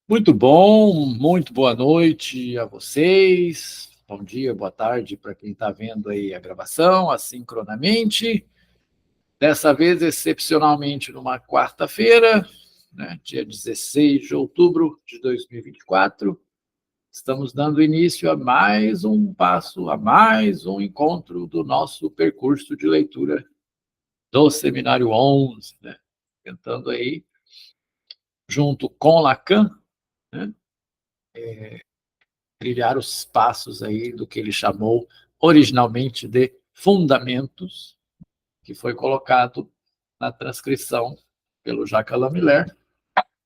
Muito bom, muito boa noite a vocês. Bom dia, boa tarde para quem está vendo aí a gravação, assincronamente. Dessa vez, excepcionalmente, numa quarta-feira, né, dia 16 de outubro de 2024. Estamos dando início a mais um passo, a mais um encontro do nosso percurso de leitura do Seminário 11, né? Tentando aí, junto com Lacan, né, trilhar os passos aí do que ele chamou originalmente de fundamentos, que foi colocado na transcrição pelo Jacques Alain Miller,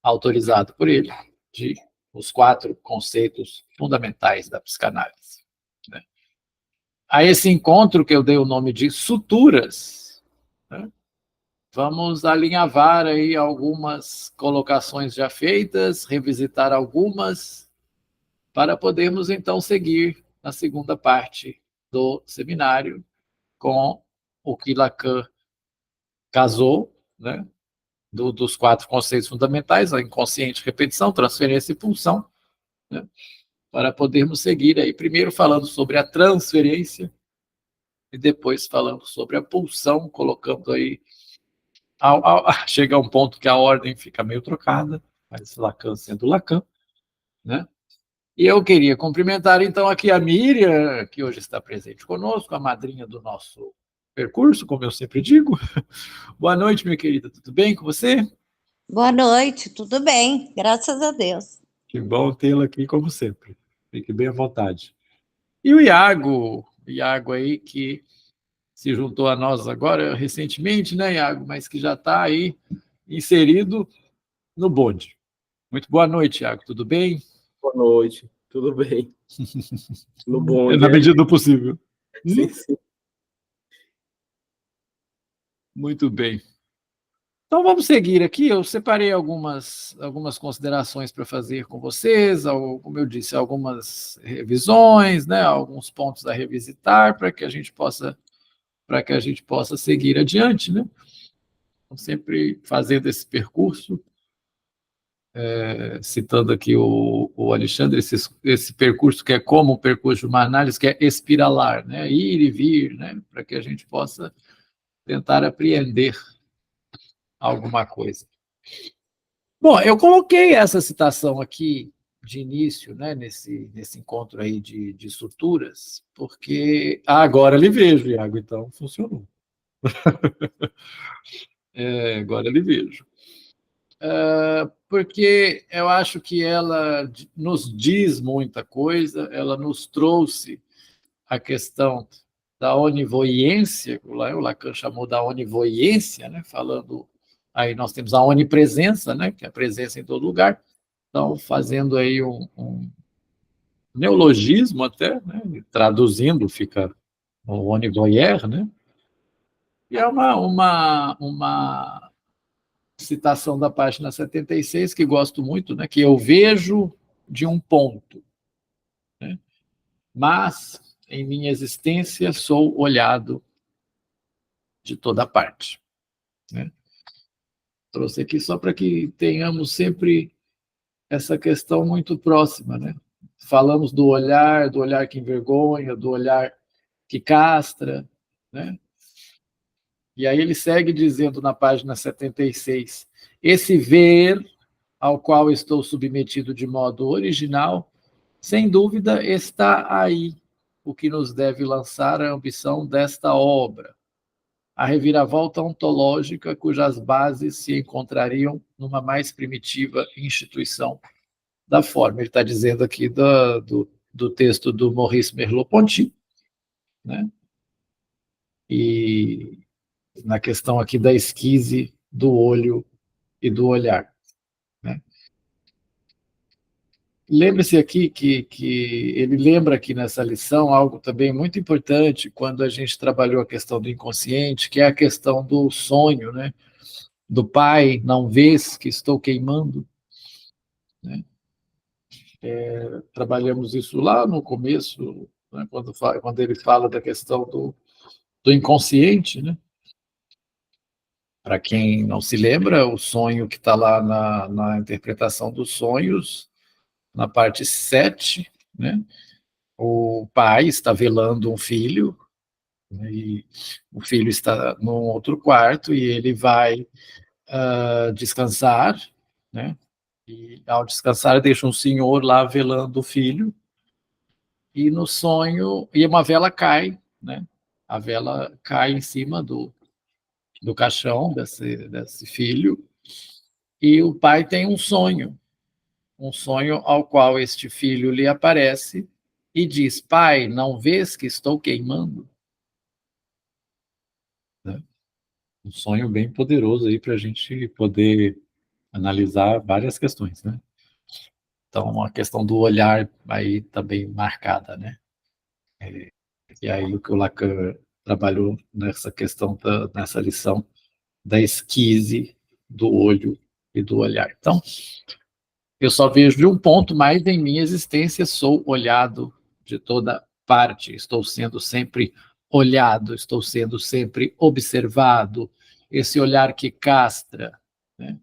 autorizado por ele, de os 4 conceitos fundamentais da psicanálise. Né? A esse encontro que eu dei o nome de suturas, né? Vamos alinhavar aí algumas colocações já feitas, revisitar algumas, para podermos, então, seguir na segunda parte do seminário com o que Lacan casou, né, dos 4 conceitos fundamentais, a inconsciente, repetição, transferência e pulsão, né, para podermos seguir aí, primeiro falando sobre a transferência e depois falando sobre a pulsão, colocando aí, chega a um ponto que a ordem fica meio trocada, mas Lacan sendo Lacan, né? E eu queria cumprimentar, então, aqui a Miriam, que hoje está presente conosco, a madrinha do nosso percurso, como eu sempre digo. Boa noite, minha querida, tudo bem com você? Boa noite, tudo bem, graças a Deus. Que bom tê-la aqui, como sempre. Fique bem à vontade. E o Iago aí, que se juntou a nós agora recentemente, né, Iago? Mas que já está aí inserido no bonde. Muito boa noite, Iago, tudo bem? Boa noite, tudo bem? No bonde. Na medida do possível. Sim, sim. Muito bem. Então vamos seguir aqui. Eu separei algumas considerações para fazer com vocês, como eu disse, algumas revisões, né, alguns pontos a revisitar para que a gente possa seguir adiante, né? Então, sempre fazendo esse percurso, citando aqui o Alexandre, esse percurso que é como um percurso de uma análise que é espiralar, né? Ir e vir, né? Para que a gente possa tentar apreender alguma coisa. Bom, eu coloquei essa citação aqui de início, né, nesse encontro aí de suturas, porque agora lhe vejo, Iago, então funcionou. Agora lhe vejo. Porque eu acho que ela nos diz muita coisa, ela nos trouxe a questão da onivoiência, o Lacan chamou da onivoiência, né, falando, aí nós temos a onipresença, né, que é a presença em todo lugar, então fazendo aí um neologismo até, né, traduzindo fica o onivoyeur, né, e é uma citação da página 76 que gosto muito, né, que eu vejo de um ponto, né, mas em minha existência sou olhado de toda parte, né? Trouxe aqui só para que tenhamos sempre essa questão muito próxima, né? Falamos do olhar que envergonha, do olhar que castra, né? E aí ele segue dizendo na página 76, esse ver ao qual estou submetido de modo original, sem dúvida está aí o que nos deve lançar a ambição desta obra, a reviravolta ontológica cujas bases se encontrariam numa mais primitiva instituição da forma. Ele está dizendo aqui do texto do Maurice Merleau-Ponty, né? E na questão aqui da esquise do olho e do olhar, né? Lembre-se aqui que ele lembra aqui nessa lição algo também muito importante quando a gente trabalhou a questão do inconsciente, que é a questão do sonho, né? Do pai, não vês que estou queimando, né? Trabalhamos isso lá no começo, né? Quando ele fala da questão do inconsciente, né? Para quem não se lembra, o sonho que está lá na interpretação dos sonhos na parte 7, né? O pai está velando um filho, né, e o filho está num outro quarto e ele vai descansar, né? E ao descansar deixa um senhor lá velando o filho e no sonho e uma vela cai, né? A vela cai em cima do caixão desse filho e o pai tem um sonho ao qual este filho lhe aparece e diz: pai, não vês que estou queimando? Né? Um sonho bem poderoso aí para a gente poder analisar várias questões, né? Então, a questão do olhar aí também marcada, né? E aí o que o Lacan trabalhou nessa questão, nessa lição da esquise do olho e do olhar. Então, eu só vejo de um ponto, mas em minha existência sou olhado de toda parte, estou sendo sempre olhado, estou sendo sempre observado, esse olhar que castra, né?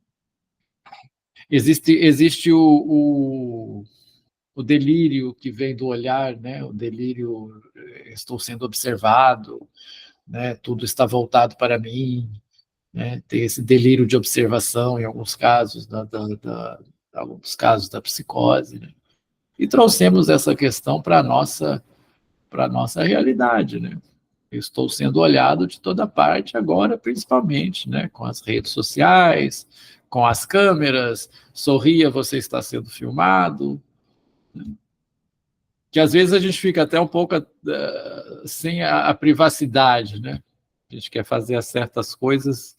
Existe o delírio que vem do olhar, né? O delírio, estou sendo observado, né? Tudo está voltado para mim, né? Tem esse delírio de observação em alguns casos, alguns casos da psicose, né? E trouxemos essa questão para a nossa realidade, né? Eu estou sendo olhado de toda parte agora, principalmente, né? Com as redes sociais, com as câmeras, sorria, você está sendo filmado, que às vezes a gente fica até um pouco sem a privacidade, né? A gente quer fazer certas coisas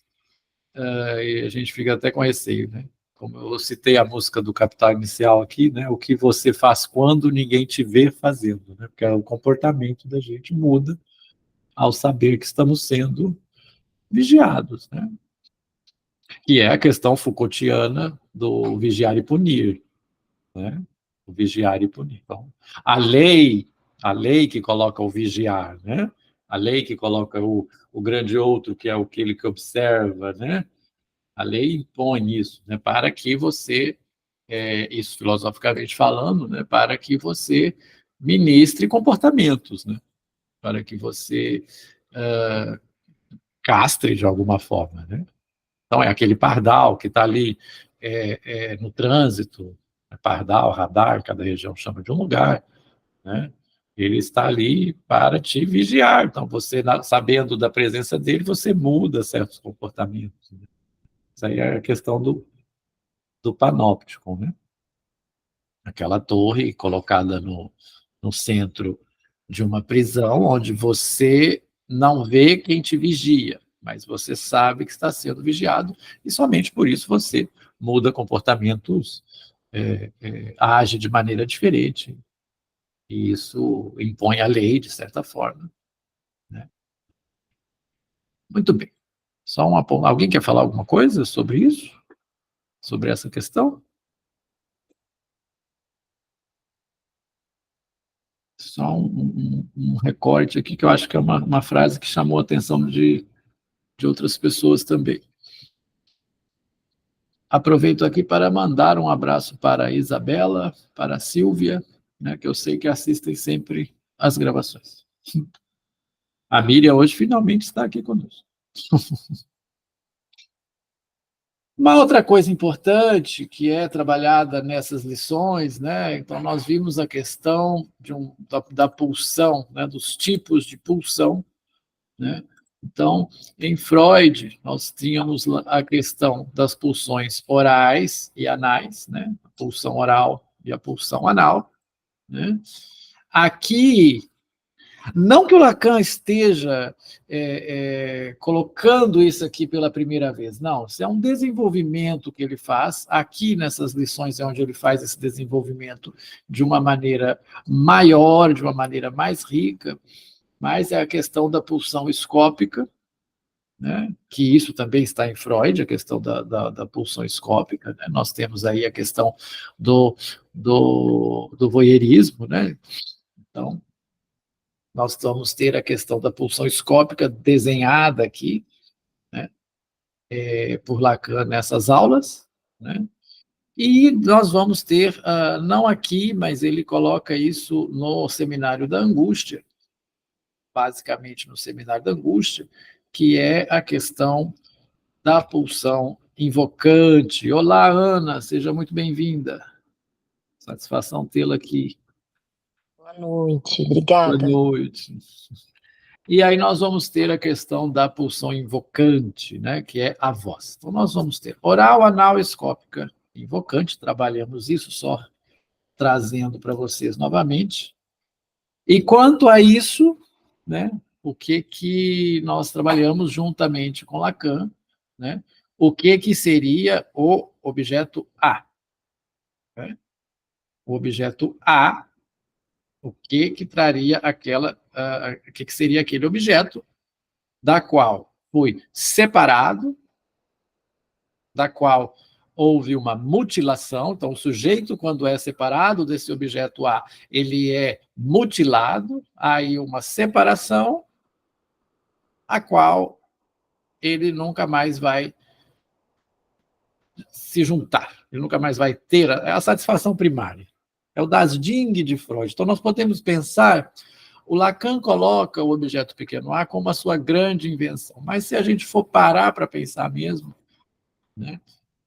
e a gente fica até com receio, né? Como eu citei a música do Capital Inicial aqui, né? O que você faz quando ninguém te vê fazendo, né? Porque o comportamento da gente muda ao saber que estamos sendo vigiados, né? Que é a questão Foucaultiana do vigiar e punir, né? O vigiar e punir. Então, a lei que coloca o vigiar, né? A lei que coloca o grande outro, que é aquele que observa, né? A lei impõe isso, né? Para que você, isso filosoficamente falando, né? Para que você ministre comportamentos, né? Para que você castre de alguma forma, né? Então, é aquele pardal que está ali no trânsito, pardal, radar, cada região chama de um lugar, né? Ele está ali para te vigiar. Então, você, sabendo da presença dele, você muda certos comportamentos, né? Isso aí é a questão do panóptico, né? Aquela torre colocada no centro de uma prisão, onde você não vê quem te vigia, mas você sabe que está sendo vigiado, e somente por isso você muda comportamentos, age de maneira diferente, e isso impõe a lei, de certa forma, né? Muito bem. Alguém quer falar alguma coisa sobre isso? Sobre essa questão? Só um recorte aqui, que eu acho que é uma frase que chamou a atenção de outras pessoas também. Aproveito aqui para mandar um abraço para a Isabela, para a Silvia, né, que eu sei que assistem sempre às gravações. A Miriam hoje finalmente está aqui conosco. Uma outra coisa importante que é trabalhada nessas lições, né? Então, nós vimos a questão da pulsão, né? Dos tipos de pulsão, né? Então, em Freud, nós tínhamos a questão das pulsões orais e anais, né? A pulsão oral e a pulsão anal, né? Aqui, não que o Lacan esteja colocando isso aqui pela primeira vez, não, isso é um desenvolvimento que ele faz, aqui nessas lições é onde ele faz esse desenvolvimento de uma maneira maior, de uma maneira mais rica, mas é a questão da pulsão escópica, né? Que isso também está em Freud, a questão da pulsão escópica, né? Nós temos aí a questão do voyeurismo, né? Então, nós vamos ter a questão da pulsão escópica desenhada aqui, né? Por Lacan nessas aulas, né? E nós vamos ter, não aqui, mas ele coloca isso no Seminário da Angústia, basicamente no Seminário da Angústia, que é a questão da pulsão invocante. Olá, Ana, seja muito bem-vinda. Satisfação tê-la aqui. Boa noite, Boa obrigada. noite. E aí nós vamos ter a questão da pulsão invocante, né, que é a voz. Então nós vamos ter oral, anal, escópica, invocante, trabalhamos isso só trazendo para vocês novamente. E quanto a isso, né, o que nós trabalhamos juntamente com Lacan, né, o que seria o objeto A? Né? O objeto A, o que traria aquela, o que seria aquele objeto da qual foi separado, da qual houve uma mutilação. Então, o sujeito, quando é separado desse objeto A, ele é mutilado, aí uma separação, a qual ele nunca mais vai se juntar, ele nunca mais vai ter a satisfação primária. É o das Ding de Freud. Então, nós podemos pensar, o Lacan coloca o objeto pequeno A como a sua grande invenção, mas se a gente for parar para pensar mesmo, né,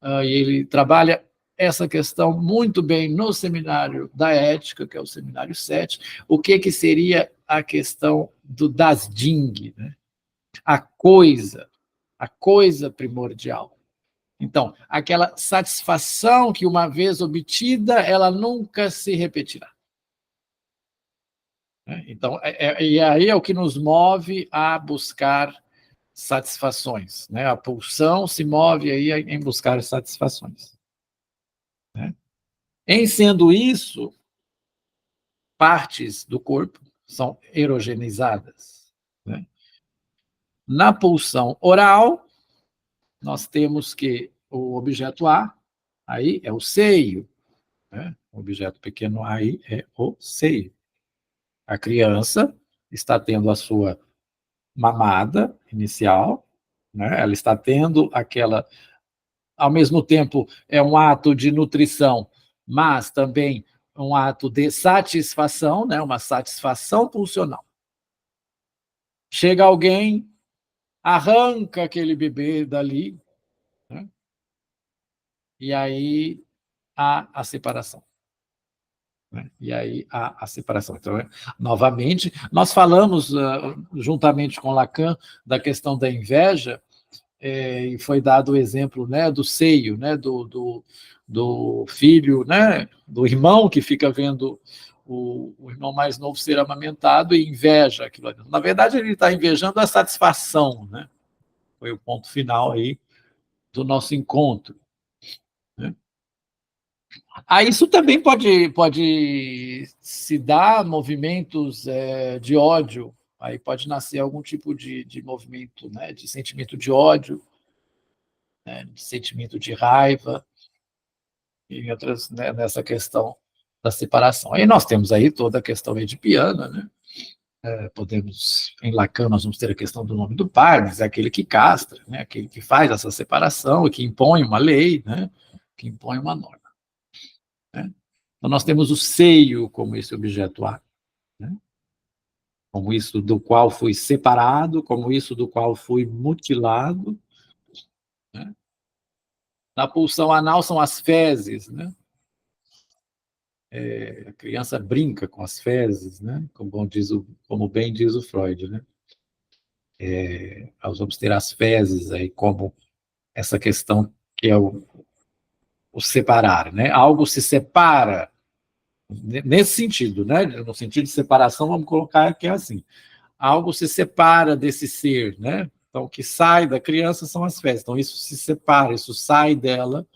e ele trabalha essa questão muito bem no Seminário da Ética, que é o Seminário 7, o que seria a questão do das Ding, né? A coisa primordial. Então, aquela satisfação que, uma vez obtida, ela nunca se repetirá. Então, e aí é o que nos move a buscar satisfações. Né? A pulsão se move aí em buscar satisfações. Né? Em sendo isso, partes do corpo são erogenizadas. Né? Na pulsão oral, nós temos que o objeto A, aí é o seio, né? O objeto pequeno A aí é o seio. A criança está tendo a sua mamada inicial, né? Ela está tendo aquela, ao mesmo tempo, é um ato de nutrição, mas também um ato de satisfação, né? Uma satisfação pulsional. Chega alguém, arranca aquele bebê dali, né? E aí há a separação. Né? E aí há a separação. Então, novamente, nós falamos, juntamente com Lacan, da questão da inveja, e foi dado o exemplo, né, do seio, né, do filho, né, do irmão que fica vendo o irmão mais novo ser amamentado e inveja aquilo. Na verdade, ele está invejando a satisfação, né? Foi o ponto final aí do nosso encontro. Né? Isso também pode se dar movimentos de ódio, aí pode nascer algum tipo de movimento, né, de sentimento de ódio, né, de sentimento de raiva, e outras, né, nessa questão da separação. Aí nós temos aí toda a questão edipiana, né? Podemos, em Lacan, nós vamos ter a questão do nome do pai, mas é aquele que castra, né? Aquele que faz essa separação e que impõe uma lei, né? Que impõe uma norma. Né? Então, nós temos o seio como esse objeto A, né? Como isso do qual fui separado, como isso do qual fui mutilado. Né? Na pulsão anal são as fezes, né? A criança brinca com as fezes, né? Como bem diz o Freud, né? Nós vamos ter as fezes aí como essa questão que é o separar, né? Algo se separa nesse sentido, né? No sentido de separação, vamos colocar que é assim: algo se separa desse ser, né? Então, o que sai da criança são as fezes. Então, isso se separa, isso sai dela,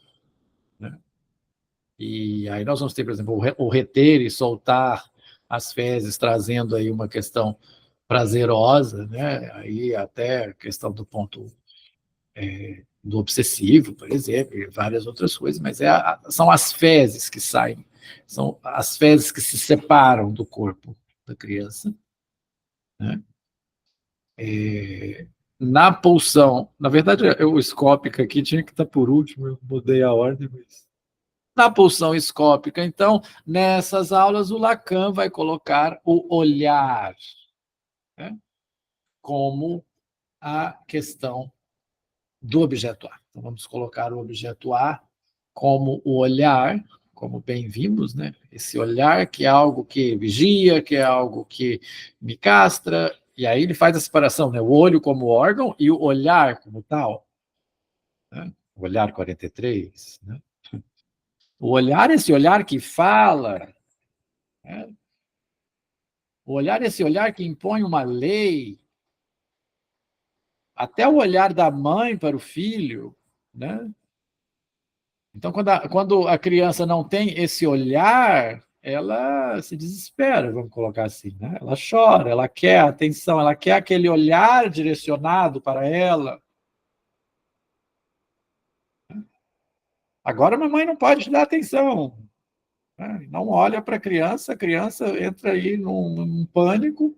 né? E aí nós vamos ter, por exemplo, o reter e soltar as fezes, trazendo aí uma questão prazerosa, né? Aí até a questão do ponto do obsessivo, por exemplo, e várias outras coisas, mas são as fezes que saem, são as fezes que se separam do corpo da criança, né? Na pulsão, na verdade, o escópica aqui tinha que estar por último, eu mudei a ordem, mas Na pulsão escópica, então, nessas aulas, o Lacan vai colocar o olhar, né, como a questão do objeto A. Então, vamos colocar o objeto A como o olhar, como bem vimos, né? Esse olhar que é algo que vigia, que é algo que me castra, e aí ele faz a separação, né? O olho como órgão e o olhar como tal, né? O olhar 43, né? O olhar, esse olhar que fala, né? O olhar, esse olhar que impõe uma lei, até o olhar da mãe para o filho, né? Então, quando a criança não tem esse olhar, ela se desespera, vamos colocar assim, né? Ela chora, ela quer atenção, ela quer aquele olhar direcionado para ela. Agora a mamãe não pode te dar atenção, né? Não olha para a criança entra aí num pânico,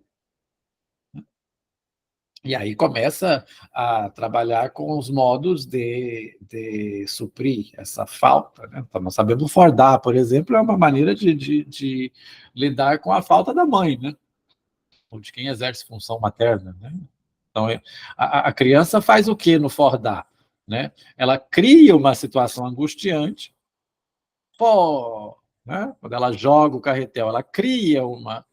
e aí começa a trabalhar com os modos de suprir essa falta, né? Então, nós sabemos fordar, por exemplo, é uma maneira de lidar com a falta da mãe, né? Ou de quem exerce função materna, né? Então, a criança faz o que no fordar, né? Ela cria uma situação angustiante, pô, né? Quando ela joga o carretel, ela cria uma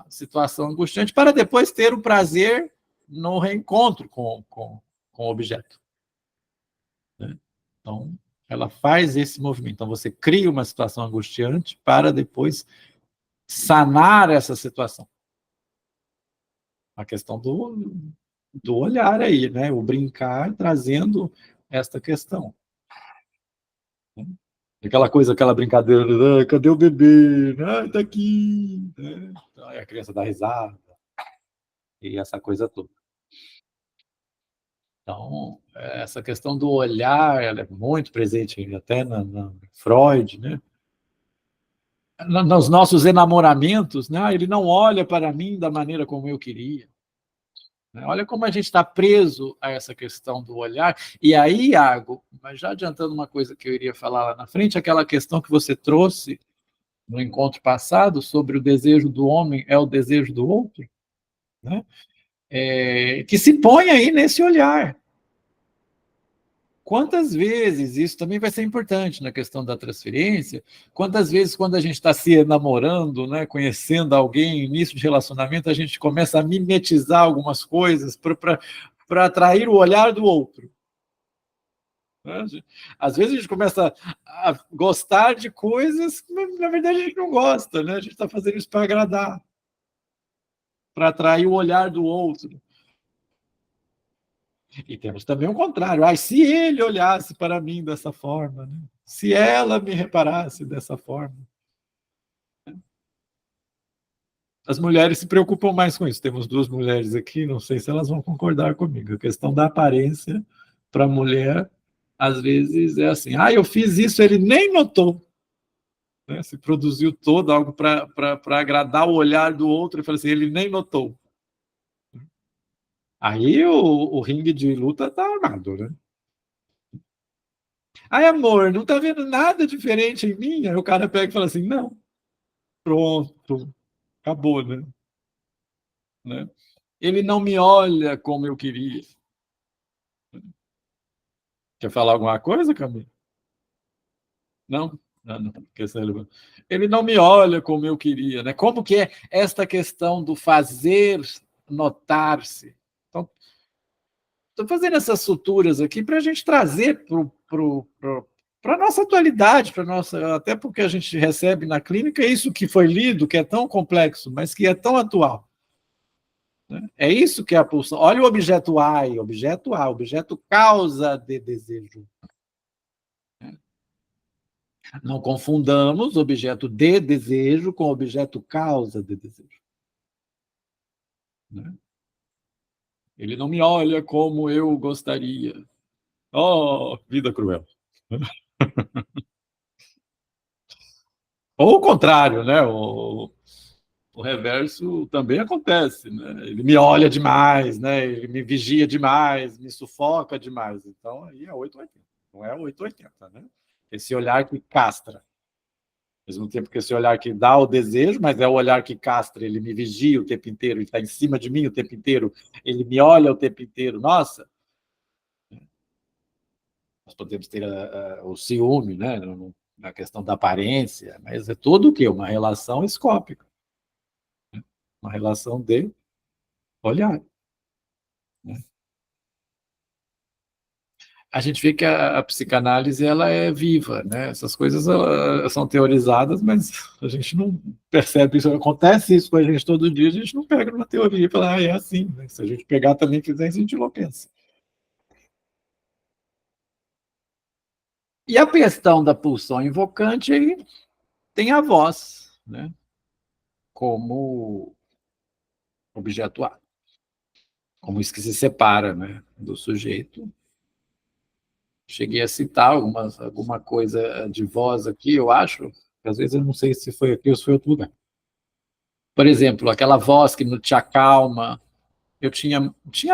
situação angustiante para depois ter o prazer no reencontro com o objeto, né? Então, ela faz esse movimento. Então, você cria uma situação angustiante para depois sanar essa situação. A questão do olhar aí, né? O brincar trazendo esta questão. Aquela coisa, aquela brincadeira, ah, cadê o bebê? Ah, tá aqui. Então, a criança dá risada e essa coisa toda. Então, essa questão do olhar, ela é muito presente até na Freud, né? Nos nossos enamoramentos, né? Ele não olha para mim da maneira como eu queria. Olha como a gente está preso a essa questão do olhar. E aí, Iago, mas já adiantando uma coisa que eu iria falar lá na frente, aquela questão que você trouxe no encontro passado sobre o desejo do homem é o desejo do outro, né? Que se põe aí nesse olhar. Quantas vezes, isso também vai ser importante na questão da transferência, quantas vezes quando a gente está se namorando, né, conhecendo alguém, início de relacionamento, a gente começa a mimetizar algumas coisas para atrair o olhar do outro, né? Às vezes a gente começa a gostar de coisas que, na verdade, a gente não gosta, né? A gente está fazendo isso para agradar, para atrair o olhar do outro. E temos também o contrário. Se ele olhasse para mim dessa forma, né? Se ela me reparasse dessa forma. As mulheres se preocupam mais com isso. Temos duas mulheres aqui, não sei se elas vão concordar comigo. A questão da aparência para a mulher, às vezes, é assim: eu fiz isso, ele nem notou. Né? Se produziu todo algo para agradar o olhar do outro, e fala assim, ele nem notou. Aí o ringue de luta está armado, né? Amor, não tá vendo nada diferente em mim? Aí o cara pega e fala assim, não, pronto, acabou, né? Ele não me olha como eu queria. Quer falar alguma coisa, Camila? Não? Não. Ele não me olha como eu queria, né? Como que é esta questão do fazer notar-se? Então, estou fazendo essas suturas aqui para a gente trazer para a nossa atualidade, até porque a gente recebe na clínica isso que foi lido, que é tão complexo, mas que é tão atual, né? É isso que é a pulsão. Olha o objeto A, objeto causa de desejo. Não confundamos objeto de desejo com objeto causa de desejo, né? Ele não me olha como eu gostaria. Oh, vida cruel. Ou o contrário, né? O reverso também acontece, né? Ele me olha demais, né? Ele me vigia demais, me sufoca demais. Então, aí é 880. Não é 880, né? esse olhar que castra. Ao mesmo tempo que esse olhar que dá o desejo, mas é o olhar que castra, ele me vigia o tempo inteiro, ele está em cima de mim o tempo inteiro, ele me olha o tempo inteiro. Nossa! Nós podemos ter o ciúme, né, na questão da aparência, mas é tudo o quê? Uma relação escópica. Uma relação de olhar. Né? A gente vê que a psicanálise ela é viva, né? Essas coisas são teorizadas, mas a gente não percebe isso. Acontece isso com a gente todo dia, a gente não pega numa teoria e fala, é assim. Né? Se a gente pegar também e fizer, a gente enlouquece. E a questão da pulsão invocante aí tem a voz, né? Como objeto A. Como isso que se separa, né, do sujeito. Cheguei a citar alguma coisa de voz aqui, eu acho, que às vezes eu não sei se foi aqui ou se foi outro lugar. Por exemplo, aquela voz que não te acalma. Eu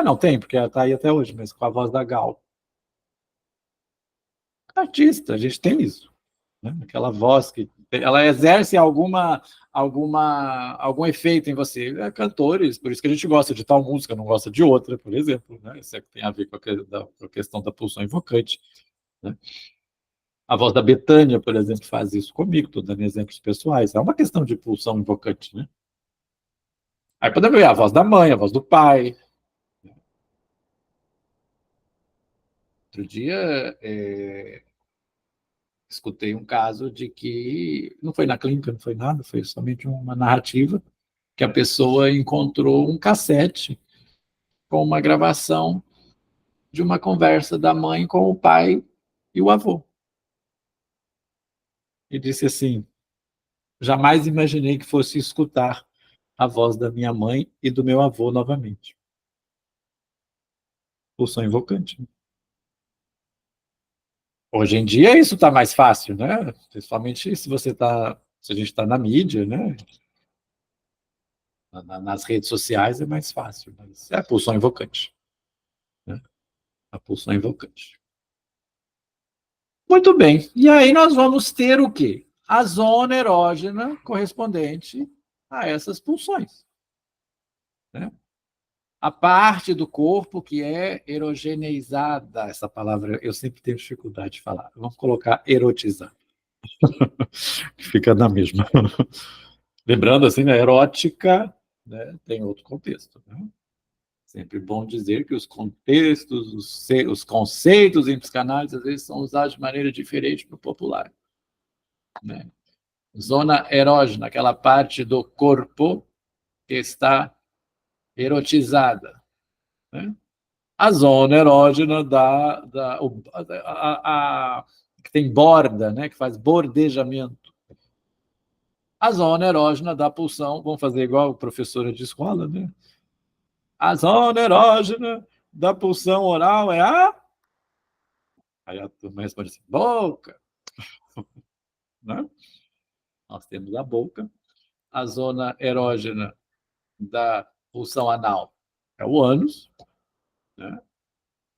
não, tem, porque ela está aí até hoje, mas com a voz da Gal. Artista, a gente tem isso. Né? Aquela voz que ela exerce algum efeito em você. Cantores, por isso que a gente gosta de tal música, não gosta de outra, por exemplo. Né? Isso é que tem a ver com a questão da pulsão invocante. Né? A voz da Bethânia, por exemplo, faz isso comigo, estou dando exemplos pessoais. É uma questão de pulsão invocante. Né? Aí podemos ver a voz da mãe, a voz do pai. Outro dia, escutei um caso de que não foi na clínica, não foi nada, foi somente uma narrativa, que a pessoa encontrou um cassete com uma gravação de uma conversa da mãe com o pai e o avô. E disse assim, jamais imaginei que fosse escutar a voz da minha mãe e do meu avô novamente. Pulsão invocante. Hoje em dia isso está mais fácil, né? Principalmente se a gente está na mídia, né? Nas redes sociais é mais fácil, mas é a pulsão invocante. Né? A pulsão invocante. Muito bem. E aí nós vamos ter o quê? A zona erógena correspondente a essas pulsões. Né? A parte do corpo que é erogeneizada, essa palavra eu sempre tenho dificuldade de falar. Vamos colocar erotizar. Que fica na mesma. Lembrando assim, né, erótica, né, tem outro contexto. Né? Sempre bom dizer que os contextos, os conceitos em psicanálise, às vezes, são usados de maneira diferente para o popular. Né? Zona erógena, aquela parte do corpo que está erotizada. Né? A zona erógena que tem borda, né? Que faz bordejamento. A zona erógena da pulsão, vamos fazer igual a professora de escola, né? A zona erógena da pulsão oral é a... Aí a turma responde assim, boca. Né? Nós temos a boca. A zona erógena da pulsão anal é o ânus. Né?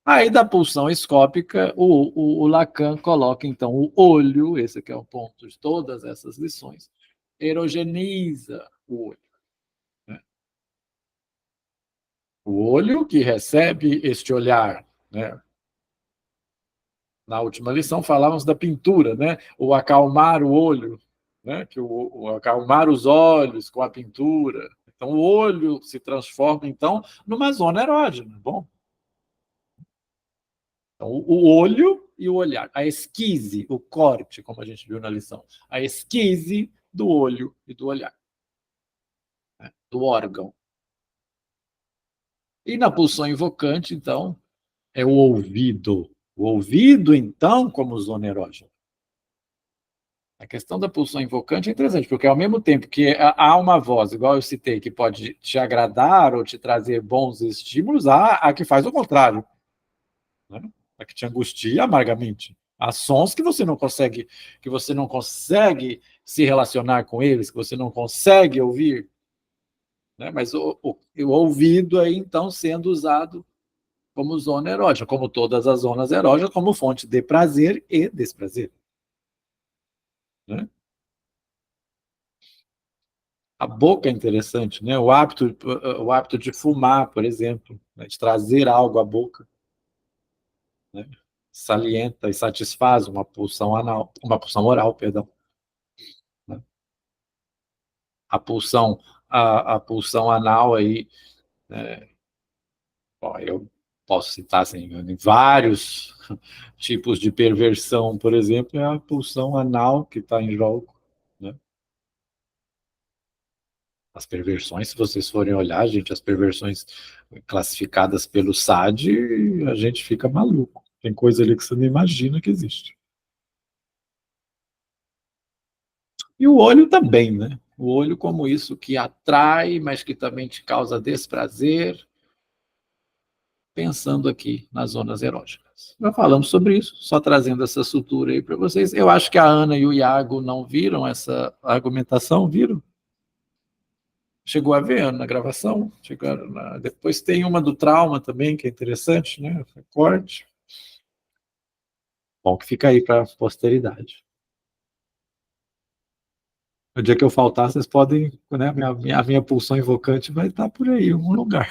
Aí, da pulsão escópica, o Lacan coloca, então, o olho, esse aqui é o ponto de todas essas lições, erogeniza o olho. Né? O olho que recebe este olhar. Né? Na última lição falávamos da pintura, né? O acalmar o olho, né? Que o acalmar os olhos com a pintura. Então, o olho se transforma, então, numa zona erógena. Bom, então, o olho e o olhar, a esquise, o corte, como a gente viu na lição, a esquise do olho e do olhar, né? Do órgão. E na pulsão invocante, então, é o ouvido. O ouvido, então, como zona erógena. A questão da pulsão invocante é interessante, porque ao mesmo tempo que há uma voz, igual eu citei, que pode te agradar ou te trazer bons estímulos, há a que faz o contrário. Né? A que te angustia amargamente. Há sons que você não consegue se relacionar com eles, que você não consegue ouvir. Né? Mas o ouvido aí, então, sendo usado como zona erógena, como todas as zonas erógenas, como fonte de prazer e desprazer. né? A boca é interessante, né? O hábito de fumar, por exemplo, né? De trazer algo à boca, né? Salienta e satisfaz uma pulsão anal, uma pulsão oral, perdão, né? A pulsão, a pulsão anal aí, né? Bom, eu posso citar assim, vários tipos de perversão, por exemplo, é a pulsão anal que está em jogo, né? As perversões, se vocês forem olhar, gente, as perversões classificadas pelo SAD, a gente fica maluco. Tem coisa ali que você não imagina que existe. E o olho também, né? O olho como isso que atrai, mas que também te causa desprazer, pensando aqui nas zonas erógenas. Já falamos sobre isso, só trazendo essa sutura aí para vocês. Eu acho que a Ana e o Iago não viram essa argumentação, viram? Chegou a ver na gravação? Depois tem uma do trauma também, que é interessante, né? Corte. Bom, que fica aí para a posteridade. No dia que eu faltar, vocês podem, né? A minha pulsão invocante vai estar por aí, em algum lugar.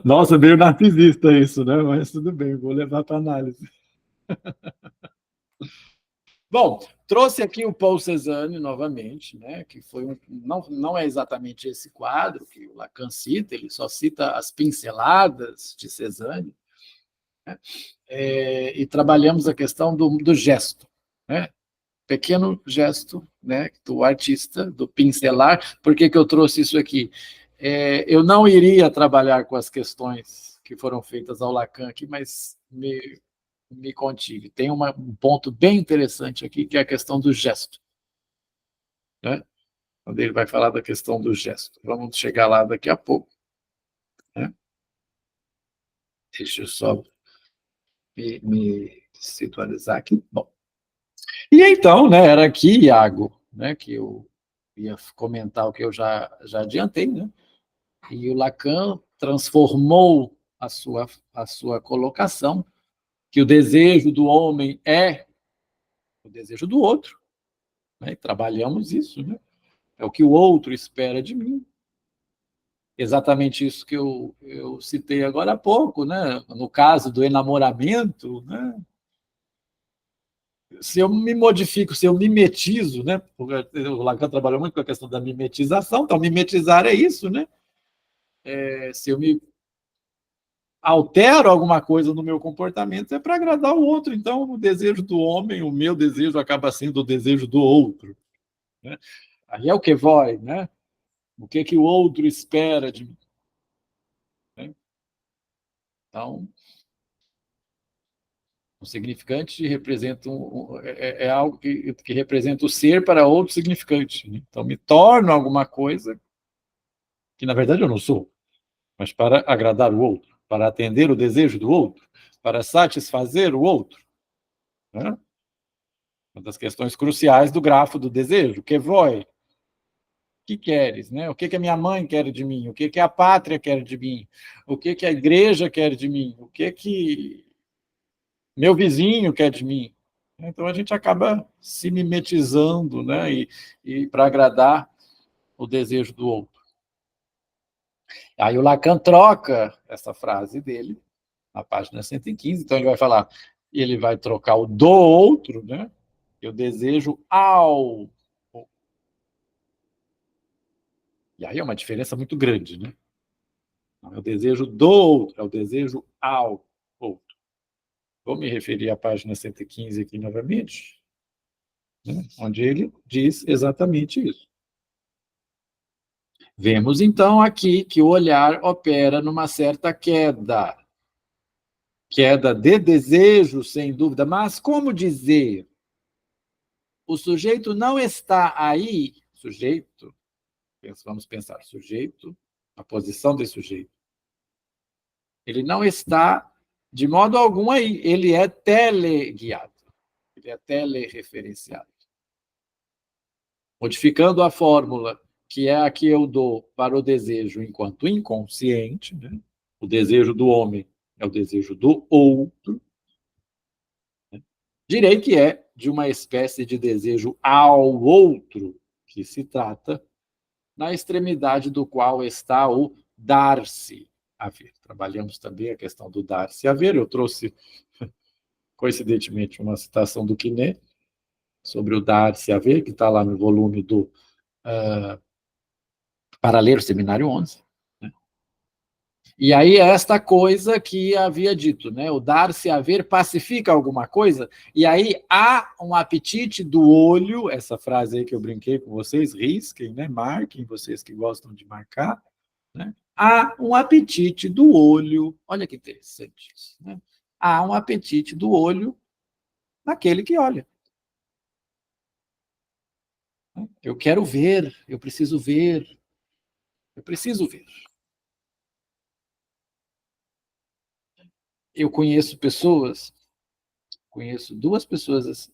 Nossa, meio narcisista isso, né? Mas tudo bem, vou levar para análise. Bom, trouxe aqui o Paul Cézanne novamente, né, que foi não é exatamente esse quadro que o Lacan cita, ele só cita as pinceladas de Cézanne, né, e trabalhamos a questão do gesto, né, pequeno gesto, né, do artista, do pincelar. Por que eu trouxe isso aqui? Eu não iria trabalhar com as questões que foram feitas ao Lacan aqui, mas me contive. Tem um ponto bem interessante aqui, que é a questão do gesto, né? Quando ele vai falar da questão do gesto. Vamos chegar lá daqui a pouco, né? Deixa eu só me situalizar aqui. Bom, e então, né, era aqui, Iago, né, que eu ia comentar o que eu já adiantei, né? E o Lacan transformou a sua colocação, que o desejo do homem é o desejo do outro, né? E trabalhamos isso, né? É o que o outro espera de mim. Exatamente isso que eu citei agora há pouco, né? No caso do enamoramento, né? Se eu me modifico, se eu mimetizo, né? O Lacan trabalhou muito com a questão da mimetização, então mimetizar é isso, né? Se eu me altero alguma coisa no meu comportamento é para agradar o outro, então o desejo do homem, o meu desejo acaba sendo o desejo do outro, né? Aí é o que vai, né? O que o outro espera de mim, né? Então, o significante representa é algo que representa o ser para outro significante, né? Então, me torno alguma coisa que, na verdade, eu não sou, mas para agradar o outro, para atender o desejo do outro, para satisfazer o outro, né? Uma das questões cruciais do grafo do desejo, que vai, o que queres, né? O que a minha mãe quer de mim? O que a pátria quer de mim? O que a igreja quer de mim? O que meu vizinho quer de mim? Então a gente acaba se mimetizando, né? E para agradar o desejo do outro. Aí o Lacan troca essa frase dele na página 115, então ele vai falar, ele vai trocar o do outro, né? Eu desejo ao. E aí é uma diferença muito grande, né? Não é o desejo do outro, é o desejo ao outro. Vou me referir à página 115 aqui novamente, né? Onde ele diz exatamente isso. Vemos, então, aqui que o olhar opera numa certa queda. Queda de desejo, sem dúvida, mas como dizer? O sujeito não está aí, sujeito, vamos pensar, sujeito, a posição desse sujeito. Ele não está de modo algum aí, ele é teleguiado, ele é telereferenciado. Modificando a fórmula, que é a que eu dou para o desejo enquanto inconsciente, né? O desejo do homem é o desejo do outro, né? Direi que é de uma espécie de desejo ao outro, que se trata, na extremidade do qual está o dar-se haver. Trabalhamos também a questão do dar-se haver. Eu trouxe, coincidentemente, uma citação do Quinet sobre o dar-se haver, que está lá no volume do Para Ler o Seminário 11. E aí, esta coisa que havia dito, né? O dar-se haver pacifica alguma coisa, e aí há um apetite do olho, essa frase aí que eu brinquei com vocês, risquem, né? Marquem, vocês que gostam de marcar, né? Há um apetite do olho, olha que interessante isso, né? Há um apetite do olho naquele que olha. Eu quero ver, eu preciso ver, eu preciso ver. Eu conheço duas pessoas assim,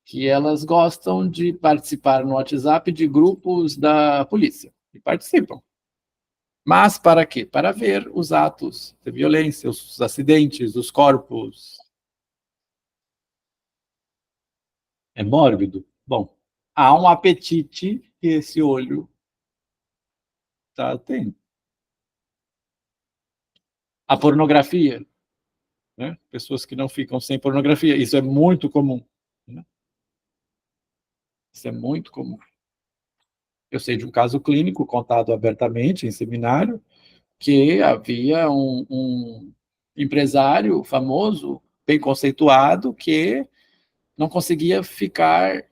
que elas gostam de participar no WhatsApp de grupos da polícia, e participam. Mas para quê? Para ver os atos de violência, os acidentes, os corpos. É mórbido? Bom, há um apetite que esse olho está tendo. A pornografia, né? Pessoas que não ficam sem pornografia, isso é muito comum. Né? Isso é muito comum. Eu sei de um caso clínico contado abertamente em seminário, que havia um empresário famoso, bem conceituado, que não conseguia ficar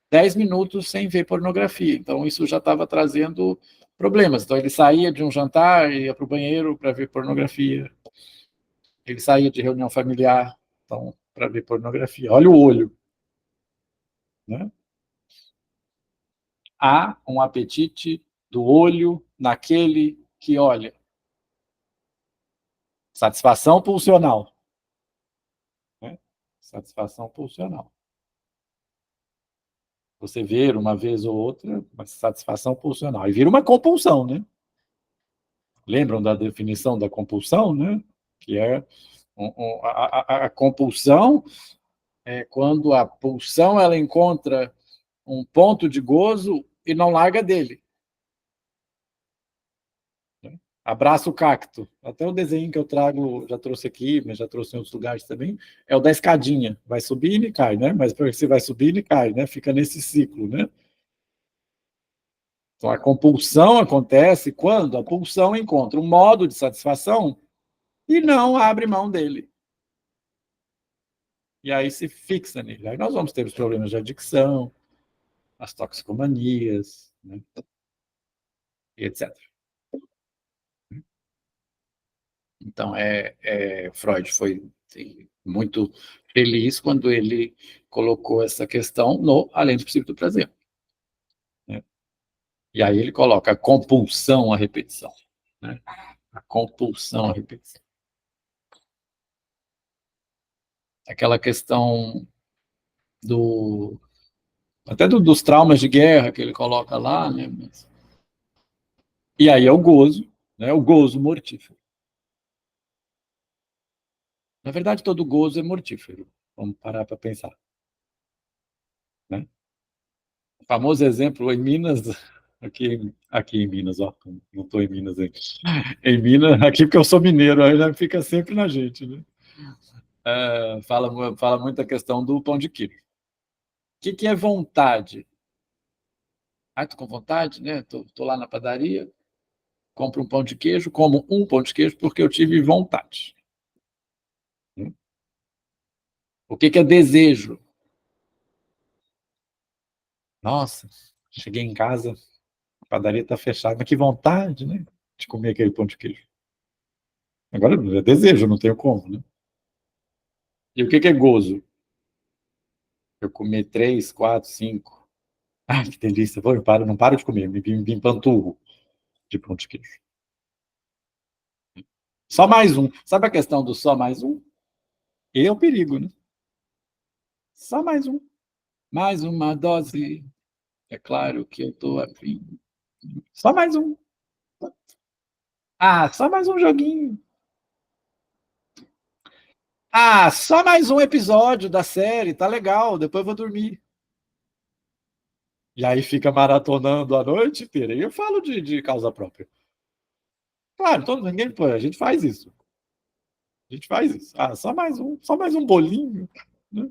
10 minutos sem ver pornografia. Então, isso já estava trazendo problemas. Então, ele saía de um jantar, ia para o banheiro para ver pornografia. Ele saía de reunião familiar, então, para ver pornografia. Olha o olho. Né? Há um apetite do olho naquele que olha. Satisfação pulsional. Né? Satisfação pulsional. Você ver uma vez ou outra, uma satisfação pulsional. E vira uma compulsão, né? Lembram da definição da compulsão, né? Que é a compulsão é quando a pulsão ela encontra um ponto de gozo e não larga dele. Abraça o cacto. Até o desenho que eu trago, já trouxe aqui, mas já trouxe em outros lugares também, é o da escadinha. Vai subindo e cai, né? Mas você vai subindo e cai, né? Fica nesse ciclo, né? Então, a compulsão acontece quando a pulsão encontra um modo de satisfação e não abre mão dele. E aí se fixa nele. Aí nós vamos ter os problemas de adicção, as toxicomanias, né? E etc. Então, Freud foi muito feliz quando ele colocou essa questão no Além do Princípio do Prazer. Né? E aí ele coloca a compulsão à repetição. Né? A compulsão à repetição. Aquela questão até dos traumas de guerra que ele coloca lá, né? E aí é o gozo, né? O gozo mortífero. Na verdade, todo gozo é mortífero. Vamos parar para pensar. Né? O famoso exemplo em Minas, aqui em Minas, ó, não estou em Minas ainda. Em Minas, aqui porque eu sou mineiro, aí já fica sempre na gente, né? Fala muito a questão do pão de queijo. O que é vontade? Ah, tô com vontade, né? Tô lá na padaria, compro um pão de queijo, como um pão de queijo porque eu tive vontade. O que é desejo? Nossa, cheguei em casa, a padaria está fechada, mas que vontade, né? De comer aquele pão de queijo. Agora é desejo, não tenho como, né? E o que é gozo? Eu comer 3, 4, 5. Ai, que delícia. Não paro de comer, me empanturro de pão de queijo. Só mais um. Sabe a questão do só mais um? E é o perigo, né? Só mais um. Mais uma dose. É claro que eu estou afim. Só mais um. Ah, só mais um joguinho. Ah, só mais um episódio da série, tá legal, depois eu vou dormir. E aí fica maratonando a noite inteira. E eu falo de causa própria. Claro, ninguém, pô, a gente faz isso. A gente faz isso. Ah, só mais um bolinho, né?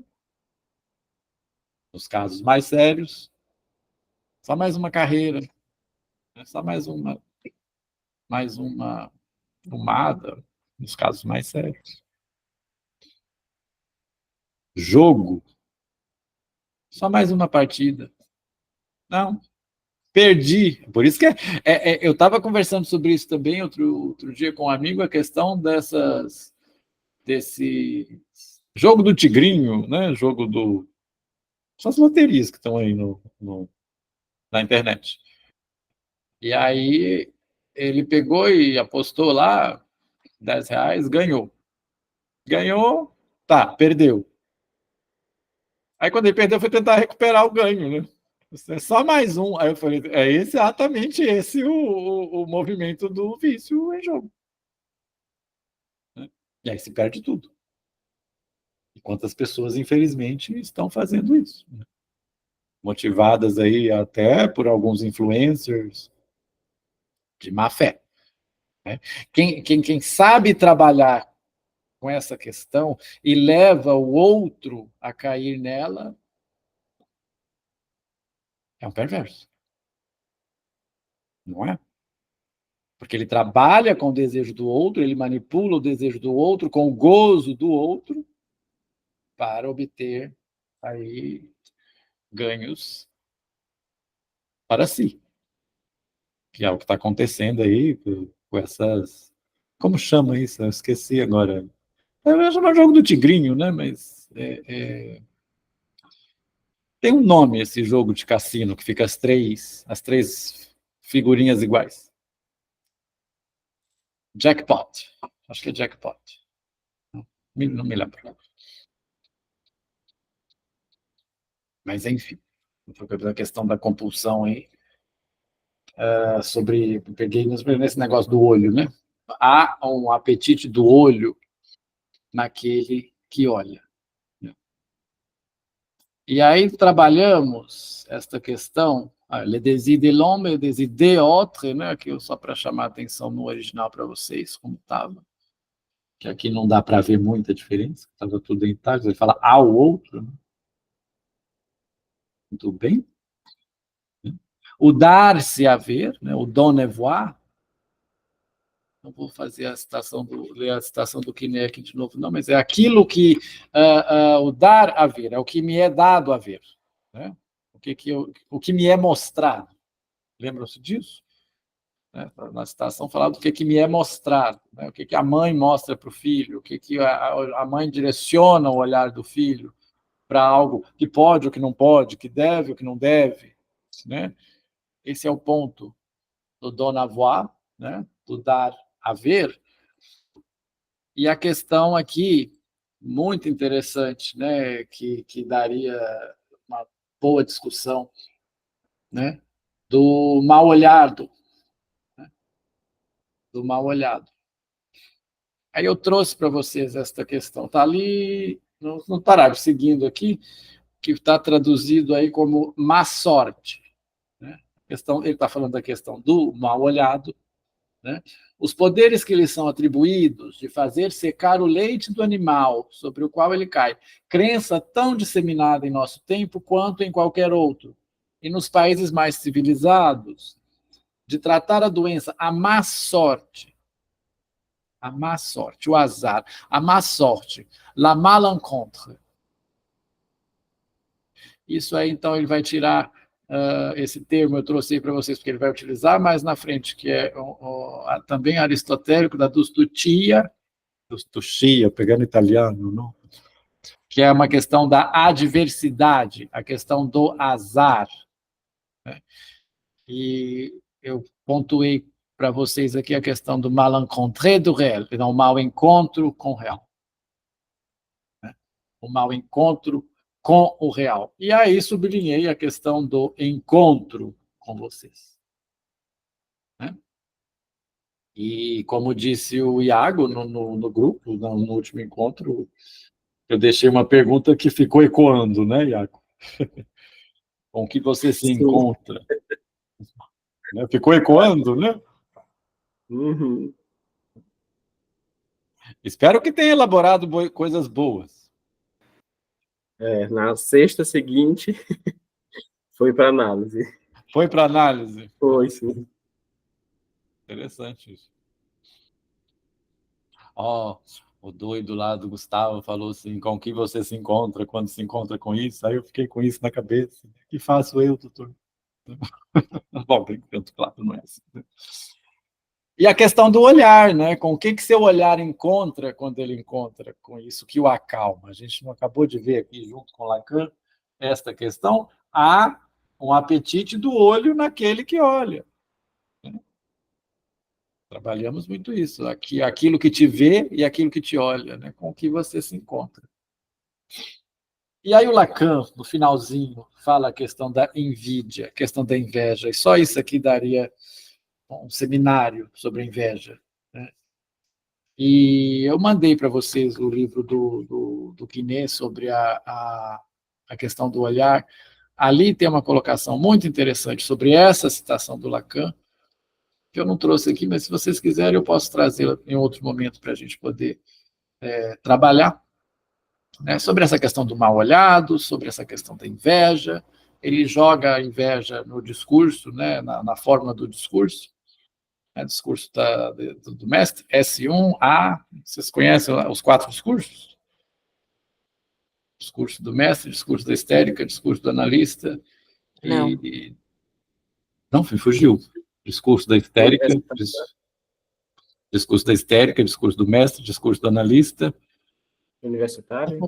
Nos casos mais sérios, só mais uma carreira, né? Só mais uma tomada, nos casos mais sérios. Jogo, só mais uma partida. Não, perdi. Por isso que eu estava conversando sobre isso também outro dia com um amigo, a questão desse jogo do tigrinho, né? Jogo do. São as loterias que estão aí na internet. E aí ele pegou e apostou lá R$ 10, ganhou. Ganhou, tá, perdeu. Aí quando ele perdeu, foi tentar recuperar o ganho, né? É só mais um. Aí eu falei, é exatamente esse o movimento do vício em jogo. Né? E aí se perde tudo. E quantas pessoas, infelizmente, estão fazendo isso? Né? Motivadas aí até por alguns influencers de má fé. Né? Quem sabe trabalhar com essa questão e leva o outro a cair nela é um perverso. Não é? Porque ele trabalha com o desejo do outro, ele manipula o desejo do outro, com o gozo do outro, para obter aí ganhos para si, que é o que está acontecendo aí com essas. Como chama isso? Eu esqueci agora. Eu ia chamar jogo do tigrinho, né? Mas tem um nome esse jogo de cassino que fica as três figurinhas iguais. Jackpot. Acho que é jackpot. Não me lembro. Mas, enfim, a questão da compulsão aí, peguei nesse negócio do olho, né? Há um apetite do olho naquele que olha. Né? E aí trabalhamos esta questão, le désir de l'homme e le désir de autre, né? Que só para chamar a atenção no original para vocês, como estava. Que aqui não dá para ver muita diferença, estava tudo em itálico, ele fala ao outro, né? Muito bem. O dar-se a ver, né? O donner-voir, não vou fazer ler a citação do Quiné aqui de novo, não, mas é aquilo que o dar a ver, é o que me é dado a ver, né? O que me é mostrado. Lembram-se disso? Né? Na citação falava do que me é mostrado, né? O que a mãe mostra para o filho, o que a mãe direciona o olhar do filho para algo que pode ou que não pode, que deve ou que não deve, né? Esse é o ponto do don avoir, né? Do dar a ver. E a questão aqui, muito interessante, né? Que daria uma boa discussão, né? Do mal olhado, né? Do mal olhado. Aí eu trouxe para vocês esta questão. Está ali no parágrafo seguindo aqui, que está traduzido aí como má sorte. Né? Ele está falando da questão do mal olhado. Né? Os poderes que lhe são atribuídos de fazer secar o leite do animal sobre o qual ele cai, crença tão disseminada em nosso tempo quanto em qualquer outro, e nos países mais civilizados, de tratar a doença, a má sorte, o azar, a má sorte, la malencontre. Isso aí, então, ele vai tirar esse termo, eu trouxe aí para vocês, porque ele vai utilizar mais na frente, que é também aristotélico, da dustutia, pegando italiano, não? Que é uma questão da adversidade, a questão do azar. Né? E eu pontuei para vocês aqui a questão do malencontré do réel, então o mau encontro com o real. Né? O mau encontro com o real. E aí sublinhei a questão do encontro com vocês. Né? E, como disse o Iago no grupo, no último encontro, eu deixei uma pergunta que ficou ecoando, né, Iago? Com que você se Sim. encontra? Né? Ficou ecoando, né? Uhum. Espero que tenha elaborado coisas boas. Na sexta seguinte, foi para análise. Foi para análise? Foi, sim. Interessante isso. Ó, o doido lá do Gustavo falou assim, com que você se encontra quando se encontra com isso? Aí eu fiquei com isso na cabeça. O que faço eu, doutor? Bom, tem tanto claro, não é assim. E a questão do olhar, né? Com o que seu olhar encontra quando ele encontra com isso que o acalma? A gente não acabou de ver aqui, junto com Lacan, esta questão. Há um apetite do olho naquele que olha. Trabalhamos muito isso. Aqui, aquilo que te vê e aquilo que te olha, né? Com o que você se encontra. E aí o Lacan, no finalzinho, fala a questão da invídia, a questão da inveja. E só isso aqui daria um seminário sobre a inveja, né? E eu mandei para vocês o livro do Quinet sobre a questão do olhar. Ali tem uma colocação muito interessante sobre essa citação do Lacan, que eu não trouxe aqui, mas se vocês quiserem eu posso trazê-la em outro momento para a gente poder trabalhar, né, sobre essa questão do mal olhado, sobre essa questão da inveja. Ele joga a inveja no discurso, né, na forma do discurso, né, discurso do mestre, S1A, vocês conhecem os 4 discursos? Discurso do mestre, discurso da histérica, discurso do analista, Não. Não, me fugiu. Discurso da histérica, discurso da histérica, discurso do mestre, discurso do analista. Universitário?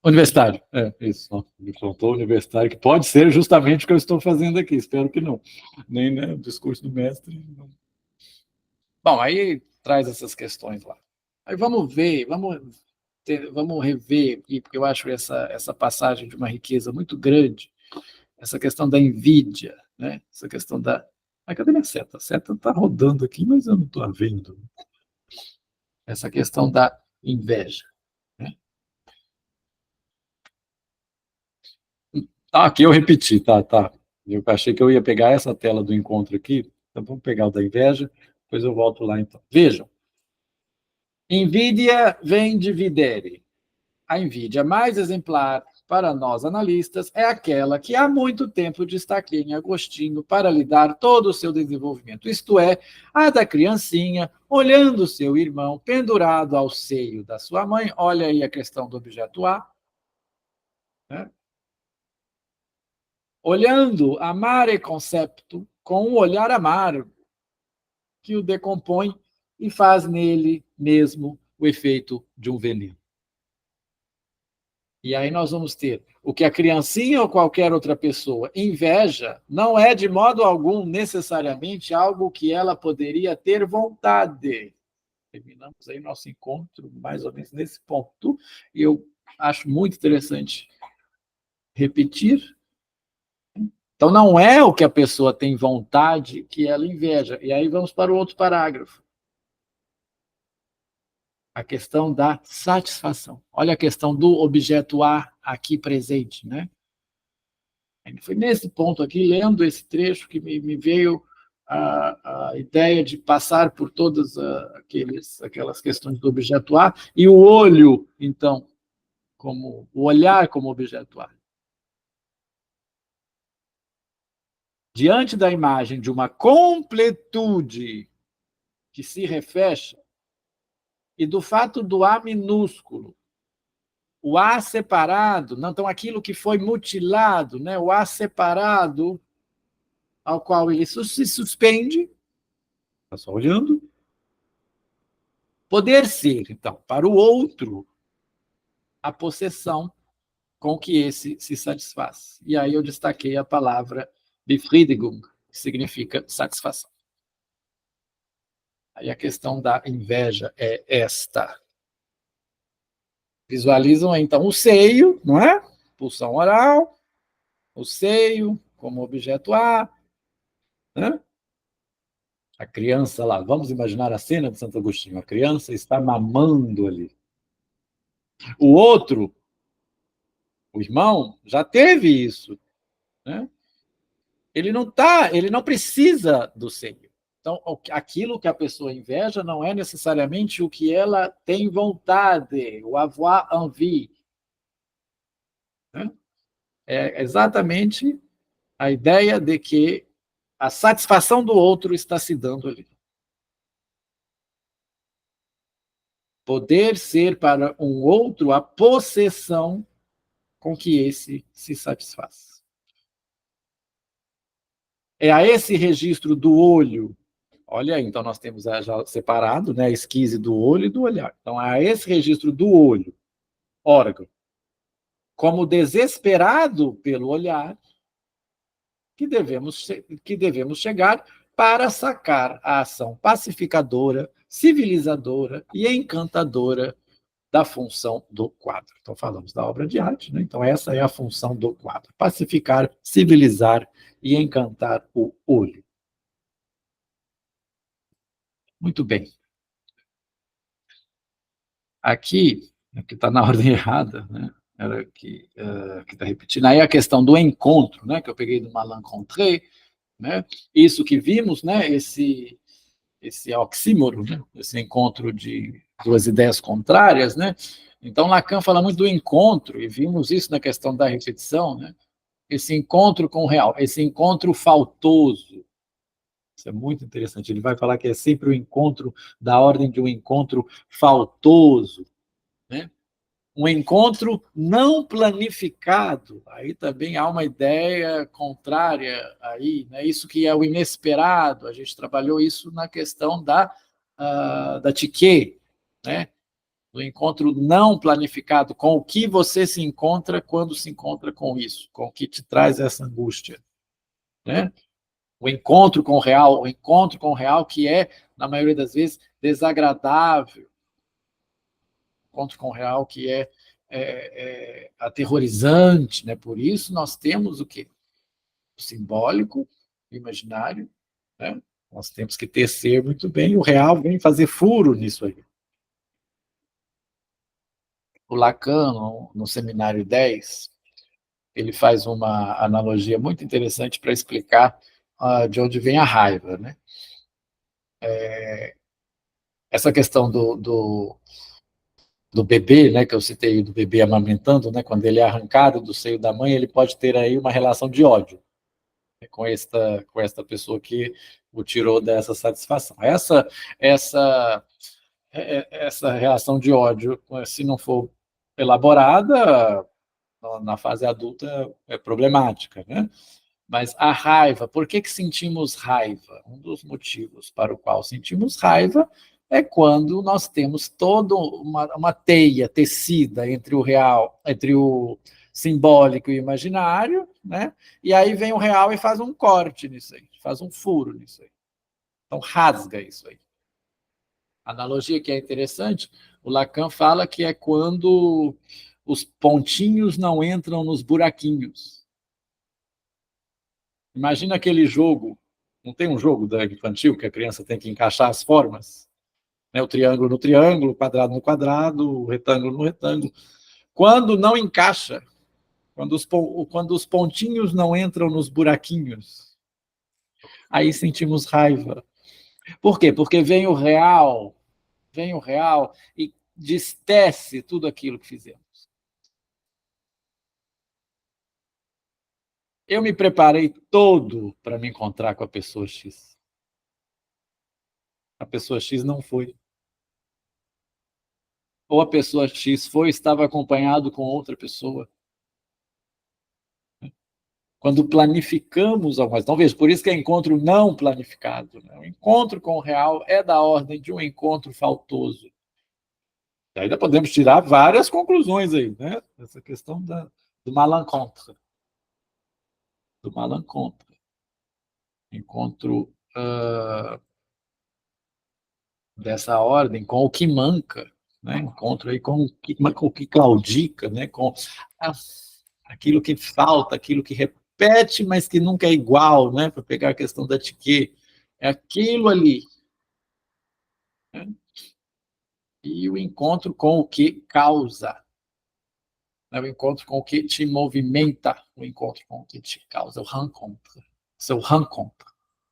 Universitário, isso. Me faltou universitário, que pode ser justamente o que eu estou fazendo aqui, espero que não. Nem, né, o discurso do mestre. Não. Bom, aí traz essas questões lá. Aí vamos ver, vamos rever, porque eu acho essa passagem de uma riqueza muito grande, essa questão da invídia, né? Essa questão da... cadê minha seta? A seta está rodando aqui, mas eu não estou vendo. Essa questão da inveja. Né? Aqui eu repeti, tá. Eu achei que eu ia pegar essa tela do encontro aqui, então vamos pegar o da inveja, depois eu volto lá então. Vejam, invídia vem de videre. A invídia mais exemplar para nós analistas é aquela que há muito tempo destaca em Agostinho para lhe dar todo o seu desenvolvimento, isto é, a da criancinha olhando seu irmão pendurado ao seio da sua mãe. Olha aí a questão do objeto A, né? Olhando amare concepto com um olhar amargo que o decompõe e faz nele mesmo o efeito de um veneno. E aí nós vamos ter o que a criancinha ou qualquer outra pessoa inveja não é de modo algum necessariamente algo que ela poderia ter vontade. Terminamos aí nosso encontro mais ou menos nesse ponto, e eu acho muito interessante repetir. Então não é o que a pessoa tem vontade que ela inveja. E aí vamos para o outro parágrafo. A questão da satisfação. Olha a questão do objeto A aqui presente, né? Foi nesse ponto aqui, lendo esse trecho, que me veio a ideia de passar por todas aquelas questões do objeto A, e o olho, então, como o olhar como objeto A. Diante da imagem de uma completude que se refecha, e do fato do A minúsculo, o A separado, não, então aquilo que foi mutilado, né, o A separado, ao qual ele se suspende, está só olhando, poder ser, então, para o outro, a possessão com que esse se satisfaz. E aí eu destaquei a palavra Befriedigung, que significa satisfação. Aí a questão da inveja é esta. Visualizam, então, o seio, não é? Pulsão oral, o seio como objeto A, né? A criança lá, vamos imaginar a cena de Santo Agostinho, a criança está mamando ali. O outro, o irmão, já teve isso, né? Ele não precisa do seio. Então, aquilo que a pessoa inveja não é necessariamente o que ela tem vontade, o avoir envie, né? É exatamente a ideia de que a satisfação do outro está se dando ali. Poder ser para um outro a possessão com que esse se satisfaz. É a esse registro do olho. Olha aí, então nós temos já separado, né, a esquise do olho e do olhar. Então, a esse registro do olho, órgão, como desesperado pelo olhar, que devemos chegar para sacar a ação pacificadora, civilizadora e encantadora da função do quadro. Então, falamos da obra de arte, né? Então, essa é a função do quadro: pacificar, civilizar e encantar o olho. Muito bem. Aqui está na ordem errada, né? Era que está repetindo. Aí a questão do encontro, né? Que eu peguei do Malencontré, né? Isso que vimos, né? Esse oxímoro, né? Esse encontro de duas ideias contrárias, né? Então, Lacan fala muito do encontro, e vimos isso na questão da repetição, né? Esse encontro com o real, esse encontro faltoso. Isso é muito interessante. Ele vai falar que é sempre o encontro da ordem de um encontro faltoso, né? Um encontro não planificado. Aí também há uma ideia contrária aí, né? Isso que é o inesperado. A gente trabalhou isso na questão da Tiquet, né? Do encontro não planificado, com o que você se encontra quando se encontra com isso, com o que te traz essa angústia, né? O encontro com o real que é, na maioria das vezes, desagradável, o encontro com o real que é aterrorizante, né? Por isso nós temos o quê? O simbólico, o imaginário, né? Nós temos que tecer muito bem, o real vem fazer furo nisso aí. O Lacan, no Seminário 10, ele faz uma analogia muito interessante para explicar de onde vem a raiva, né? Essa questão do bebê, né, que eu citei, do bebê amamentando, né, quando ele é arrancado do seio da mãe, ele pode ter aí uma relação de ódio, né, com esta pessoa que o tirou dessa satisfação. Essa relação de ódio, se não for elaborada, na fase adulta é problemática, né? Mas a raiva, por que sentimos raiva? Um dos motivos para o qual sentimos raiva é quando nós temos toda uma teia tecida entre o real, entre o simbólico e o imaginário, né? E aí vem o real e faz um corte nisso aí, faz um furo nisso aí. Então rasga isso aí. A analogia que é interessante, o Lacan fala que é quando os pontinhos não entram nos buraquinhos. Imagina aquele jogo, não tem um jogo da infantil que a criança tem que encaixar as formas? Né? O triângulo no triângulo, o quadrado no quadrado, o retângulo no retângulo. Quando não encaixa, quando os pontinhos não entram nos buraquinhos, aí sentimos raiva. Por quê? Porque vem o real e destece tudo aquilo que fizemos. Eu me preparei todo para me encontrar com a pessoa X. A pessoa X não foi. Ou a pessoa X foi, estava acompanhado com outra pessoa. Quando planificamos algo mais. Então, veja, por isso que é encontro não planificado. Né? O encontro com o real é da ordem de um encontro faltoso. E ainda podemos tirar várias conclusões aí, né? Essa questão do malencontre. Do malencontre. Encontro dessa ordem com o que manca, né? Encontro aí com o que claudica, né? Com aquilo que falta, aquilo que repete, mas que nunca é igual, né? Para pegar a questão da Tiquet, É aquilo ali. Né? E o encontro com o que causa. Né? O encontro com o que te movimenta. O encontro com o que te causa. O rencontre. Seu rencontre.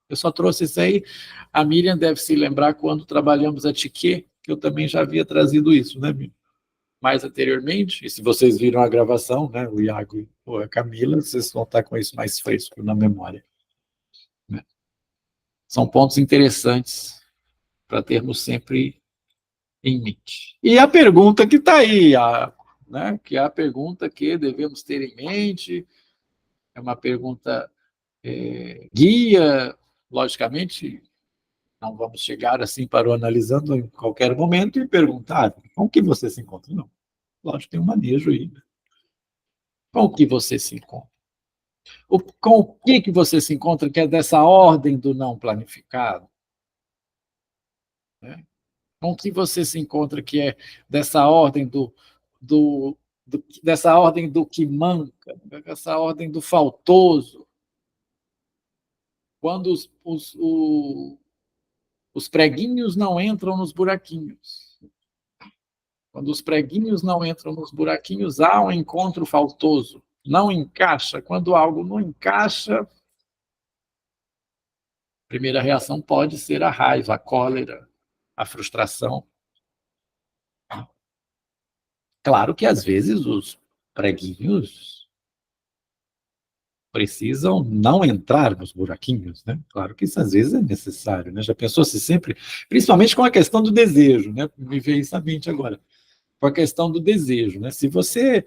Eu só trouxe isso aí. A Miriam deve se lembrar quando trabalhamos a Tiquet, que eu também já havia trazido isso, né, Miriam? Mais anteriormente, e se vocês viram a gravação, né, o Iago e a Camila, vocês vão estar com isso mais fresco na memória. Né? São pontos interessantes para termos sempre em mente. E a pergunta que está aí, né, que é a pergunta que devemos ter em mente, é uma pergunta guia, logicamente, não vamos chegar assim para o analisando em qualquer momento e perguntar com que você se encontra. Não. Lógico, tem um manejo aí. Né? Com o que você se encontra? Com o que você se encontra que é dessa ordem do não planificado? Né? Com o que você se encontra que é dessa ordem dessa ordem do que manca, dessa ordem do faltoso? Quando os preguinhos não entram nos buraquinhos. Quando os preguinhos não entram nos buraquinhos, há um encontro faltoso. Não encaixa. Quando algo não encaixa, a primeira reação pode ser a raiva, a cólera, a frustração. Claro que, às vezes, os preguinhos precisam não entrar nos buraquinhos, né? Claro que isso, às vezes, é necessário, né? Já pensou se sempre... Principalmente com a questão do desejo, né? Me veio isso à mente agora. Com a questão do desejo, né? Se você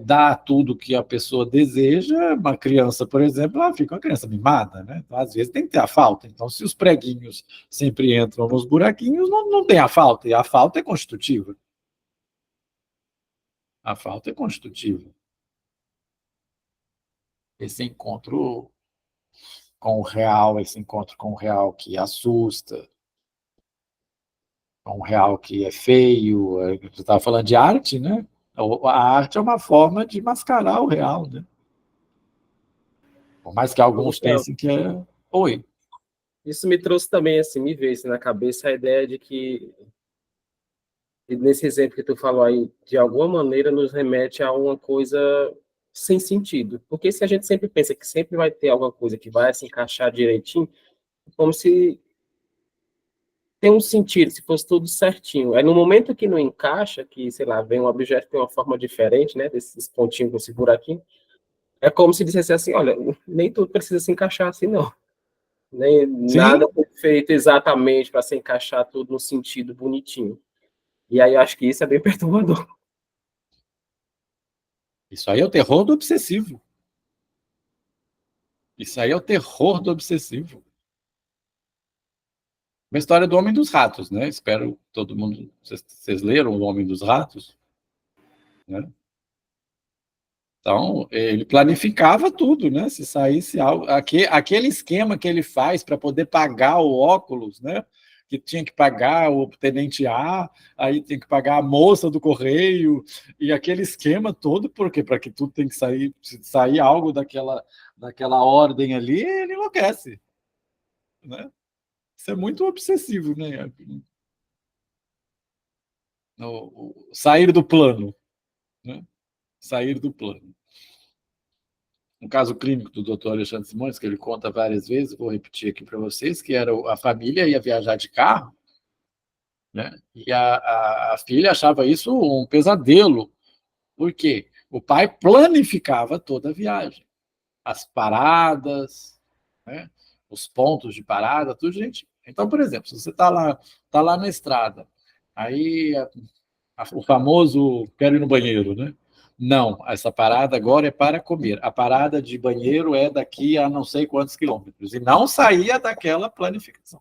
dá tudo que a pessoa deseja, uma criança, por exemplo, ela fica uma criança mimada, né? Então, às vezes tem que ter a falta. Então, se os preguinhos sempre entram nos buraquinhos, não tem a falta, e a falta é constitutiva. A falta é constitutiva. Esse encontro com o real, esse encontro com o real que assusta, com o real que é feio. Você estava falando de arte, né? A arte é uma forma de mascarar o real, né? Por mais que alguns Então, pensem que é... Oi. isso me trouxe também, assim, me veio assim, na cabeça a ideia de que, nesse exemplo que tu falou aí, de alguma maneira nos remete a uma coisa sem sentido. Porque se a gente sempre pensa que sempre vai ter alguma coisa que vai se encaixar direitinho, como se tem um sentido, se fosse tudo certinho. É no momento que não encaixa, que, sei lá, vem um objeto que tem uma forma diferente, né, desses pontinhos com esse buraquinho, é como se dissesse assim, olha, nem tudo precisa se encaixar assim, não. Nem Sim, nada foi feito exatamente para se encaixar tudo no sentido bonitinho. E aí eu acho que isso é bem perturbador. isso aí é o terror do obsessivo. Isso aí é o terror do obsessivo. Uma história do Homem dos Ratos, né? Espero que todo mundo... Vocês leram O Homem dos Ratos? Né? Então, ele planificava tudo, né? Se saísse algo... Aquele esquema que ele faz para poder pagar o óculos, né? Que tinha que pagar o tenente A, aí tem que pagar a moça do correio, e aquele esquema todo, por quê? Para que tudo tem que sair, se sair algo daquela ordem ali, ele enlouquece. Né? Isso é muito obsessivo, né? Sair do plano. Né? Sair do plano. Um caso clínico do Dr. Alexandre Simões, que ele conta várias vezes, vou repetir aqui para vocês, que era a família ia viajar de carro, né? E a filha achava isso um pesadelo. Por quê? O pai planificava toda a viagem. As paradas, né? Os pontos de parada, tudo, gente. Então, por exemplo, se você tá lá na estrada, aí o famoso quero ir no banheiro, né? Não, essa parada agora é para comer. A parada de banheiro é daqui a não sei quantos quilômetros. E não saía daquela planificação.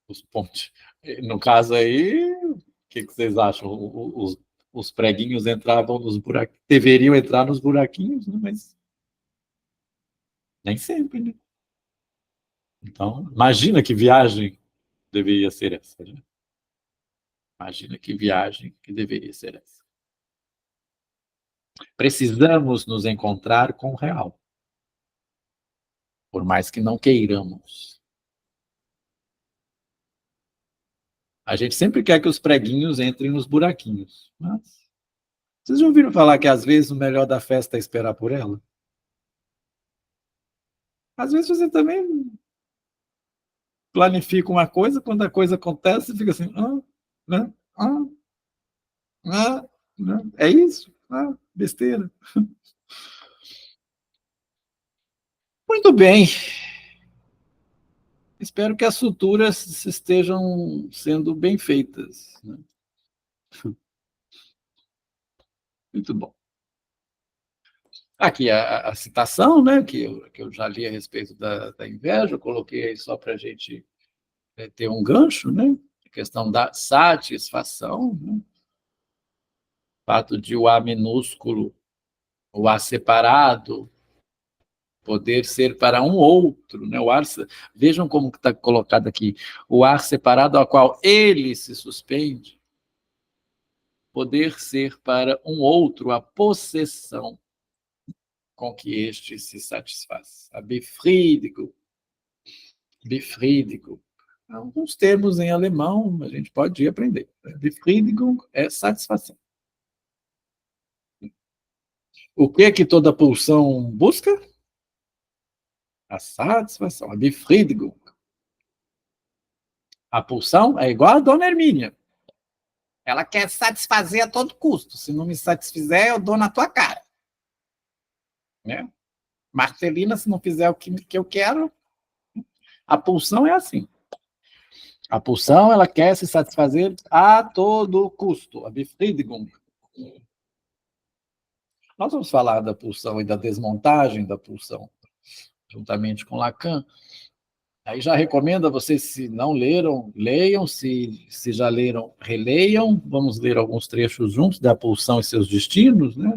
Os pontos. No caso aí, o que vocês acham? Os preguinhos entravam nos buraquinhos, deveriam entrar nos buraquinhos, né? Mas nem sempre, né? Então, imagina que viagem deveria ser essa, né? Imagina que viagem que deveria ser essa. Precisamos nos encontrar com o real. por mais que não queiramos. A gente sempre quer que os preguinhos entrem nos buraquinhos. Mas vocês já ouviram falar que às vezes o melhor da festa é esperar por ela? Às vezes você também planifica uma coisa, quando a coisa acontece, você fica assim, né? Né? É isso? Besteira. Muito bem. Espero que as suturas estejam sendo bem feitas, né? Muito bom. Aqui a citação, né, que eu já li a respeito da inveja, eu coloquei aí só para a gente ter um gancho, né? A questão da satisfação, né? O fato de o A minúsculo, o A separado, poder ser para um outro, né? O ar, vejam como está colocado aqui, o ar separado ao qual ele se suspende, poder ser para um outro a possessão com que este se satisfaz. A befriedigung. Befriedigung. Alguns termos em alemão a gente pode ir aprender. Befriedigung é satisfação. O que toda pulsão busca? A satisfação, a Befriedigung. A pulsão é igual a dona Hermínia. Ela quer satisfazer a todo custo. Se não me satisfizer, eu dou na tua cara. Né? Marcelina, se não fizer o que eu quero, a pulsão é assim. A pulsão, ela quer se satisfazer a todo custo. A Befriedigung. Nós vamos falar da pulsão e da desmontagem da pulsão, juntamente com Lacan. Aí já recomendo a vocês, se não leram, leiam, se já leram, releiam. Vamos ler alguns trechos juntos da pulsão e seus destinos, né?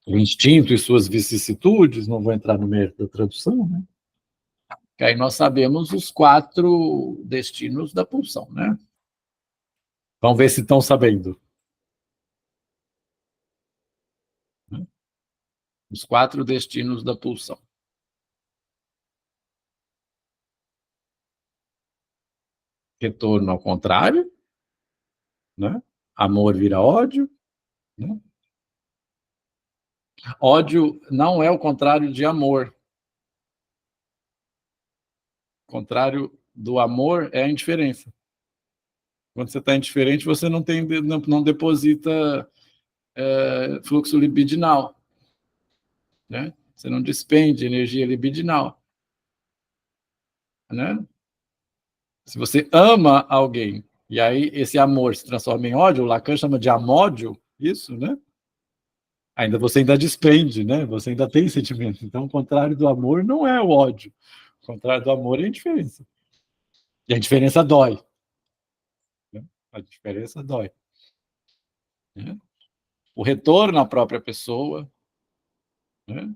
O instinto e suas vicissitudes, não vou entrar no mérito da tradução, né? Que aí nós sabemos os 4 destinos da pulsão, né? Vamos ver se estão sabendo. Os 4 destinos da pulsão. Retorno ao contrário, né? Amor vira ódio, né? Ódio não é o contrário de amor. O contrário do amor é a indiferença. Quando você está indiferente, você não deposita fluxo libidinal, né? Você não despende energia libidinal, né? Se você ama alguém e aí esse amor se transforma em ódio, o Lacan chama de amódio, isso, né? Você ainda despende, né? Você ainda tem sentimento. Então, o contrário do amor não é o ódio. O contrário do amor é a indiferença. E a diferença dói. Né? A diferença dói. Né? O retorno à própria pessoa, né?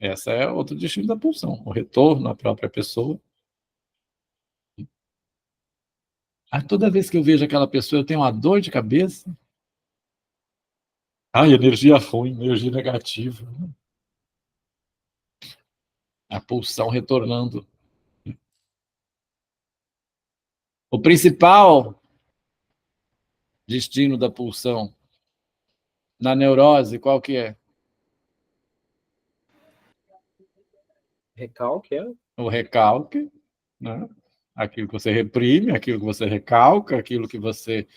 Essa é outro destino da pulsão. O retorno à própria pessoa. Toda vez que eu vejo aquela pessoa, eu tenho uma dor de cabeça. Energia ruim, energia negativa. A pulsão retornando. O principal destino da pulsão na neurose, qual que é? Recalque, é? O recalque, né? Aquilo que você reprime, aquilo que você recalca, aquilo que você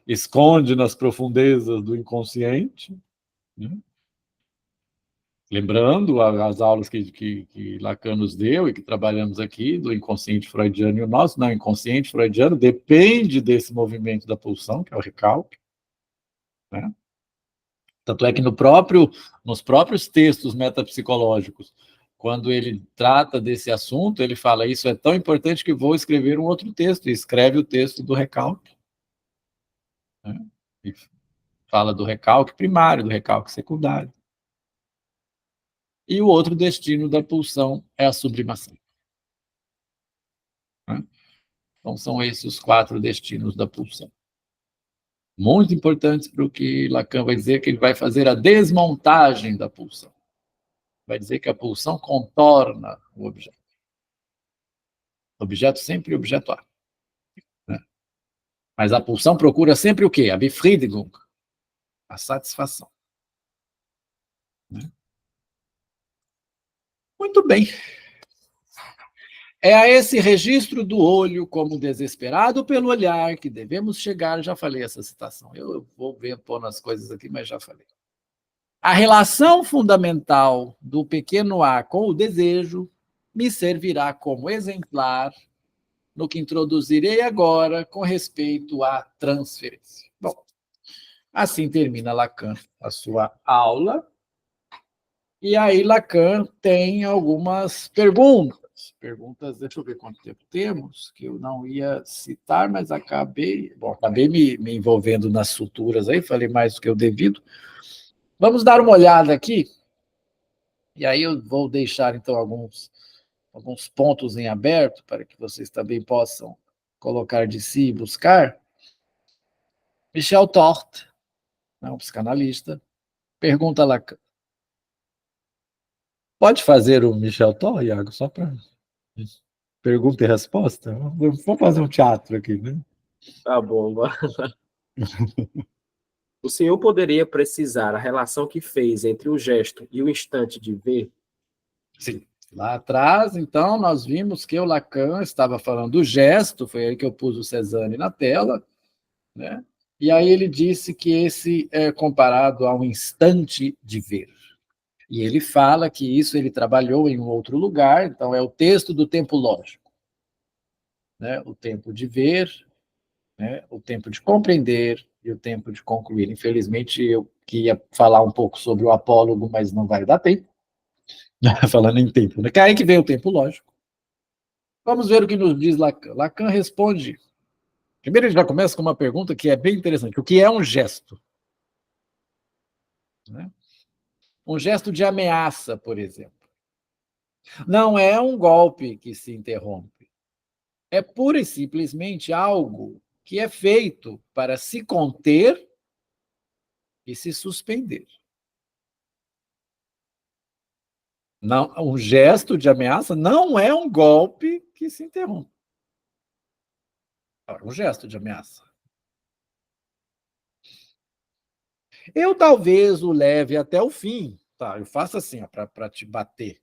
esconde nas profundezas do inconsciente, né? Lembrando as aulas que Lacan nos deu e que trabalhamos aqui, do inconsciente freudiano e o nosso, não, inconsciente freudiano depende desse movimento da pulsão, que é o recalque, né? Tanto é que nos próprios textos metapsicológicos, quando ele trata desse assunto, ele fala, isso é tão importante que vou escrever um outro texto, e escreve o texto do recalque, né? E fala do recalque primário, do recalque secundário. E o outro destino da pulsão é a sublimação, né? Então, são esses os 4 destinos da pulsão. Muito importantes para o que Lacan vai dizer, que ele vai fazer a desmontagem da pulsão. vai dizer que a pulsão contorna o objeto. Objeto sempre objeto A. Né? Mas a pulsão procura sempre o quê? A Befriedigung, a satisfação. Né? Muito bem. É a esse registro do olho como desesperado pelo olhar que devemos chegar. Já falei essa citação. Eu vou ver pondo as coisas aqui, mas já falei. A relação fundamental do pequeno A com o desejo me servirá como exemplar no que introduzirei agora com respeito à transferência. Bom, assim termina Lacan a sua aula. E aí Lacan tem algumas perguntas. Deixa eu ver quanto tempo temos, que eu não ia citar, mas acabei me envolvendo nas suturas aí, falei mais do que eu devido. Vamos dar uma olhada aqui, e aí eu vou deixar, então, alguns pontos em aberto, para que vocês também possam colocar de si e buscar. Michel Tort, um psicanalista, pergunta a Lacan. Pode fazer o Michel Tort, Iago, só para pergunta e resposta? Vamos fazer um teatro aqui, né? Tá bom. O senhor poderia precisar a relação que fez entre o gesto e o instante de ver? Sim. Lá atrás, então, nós vimos que o Lacan estava falando do gesto, foi aí que eu pus o Cézanne na tela, né? E aí ele disse que esse é comparado a um instante de ver. E ele fala que isso ele trabalhou em um outro lugar, então é o texto do tempo lógico. Né? O tempo de ver, né? O tempo de compreender e o tempo de concluir. Infelizmente, eu queria falar um pouco sobre o apólogo, mas não vai dar tempo. Falando em tempo, né? Aí que vem o tempo lógico. Vamos ver o que nos diz Lacan. Lacan responde. Primeiro, ele já começa com uma pergunta que é bem interessante. O que é um gesto? Né? Um gesto de ameaça, por exemplo. Não é um golpe que se interrompe. É pura e simplesmente algo que é feito para se conter e se suspender. Não, um gesto de ameaça não é um golpe que se interrompe. É um gesto de ameaça. Eu talvez o leve até o fim. Tá, eu faço assim, para te bater.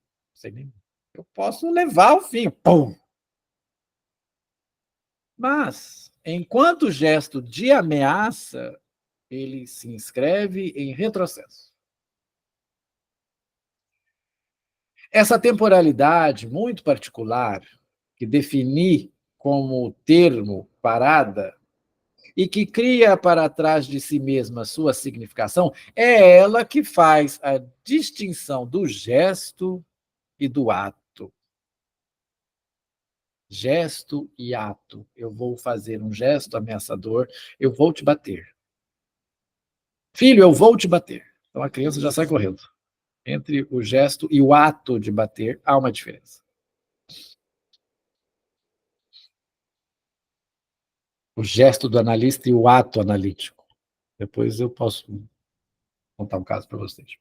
Eu posso levar ao fim. Pum! Mas, enquanto gesto de ameaça, ele se inscreve em retrocesso. Essa temporalidade muito particular, que defini como termo parada, e que cria para trás de si mesma sua significação, é ela que faz a distinção do gesto e do ato. Gesto e ato. Eu vou fazer um gesto ameaçador, eu vou te bater. Filho, eu vou te bater. Então a criança já sai correndo. Entre o gesto e o ato de bater, há uma diferença. O gesto do analista e o ato analítico. Depois eu posso contar um caso para vocês.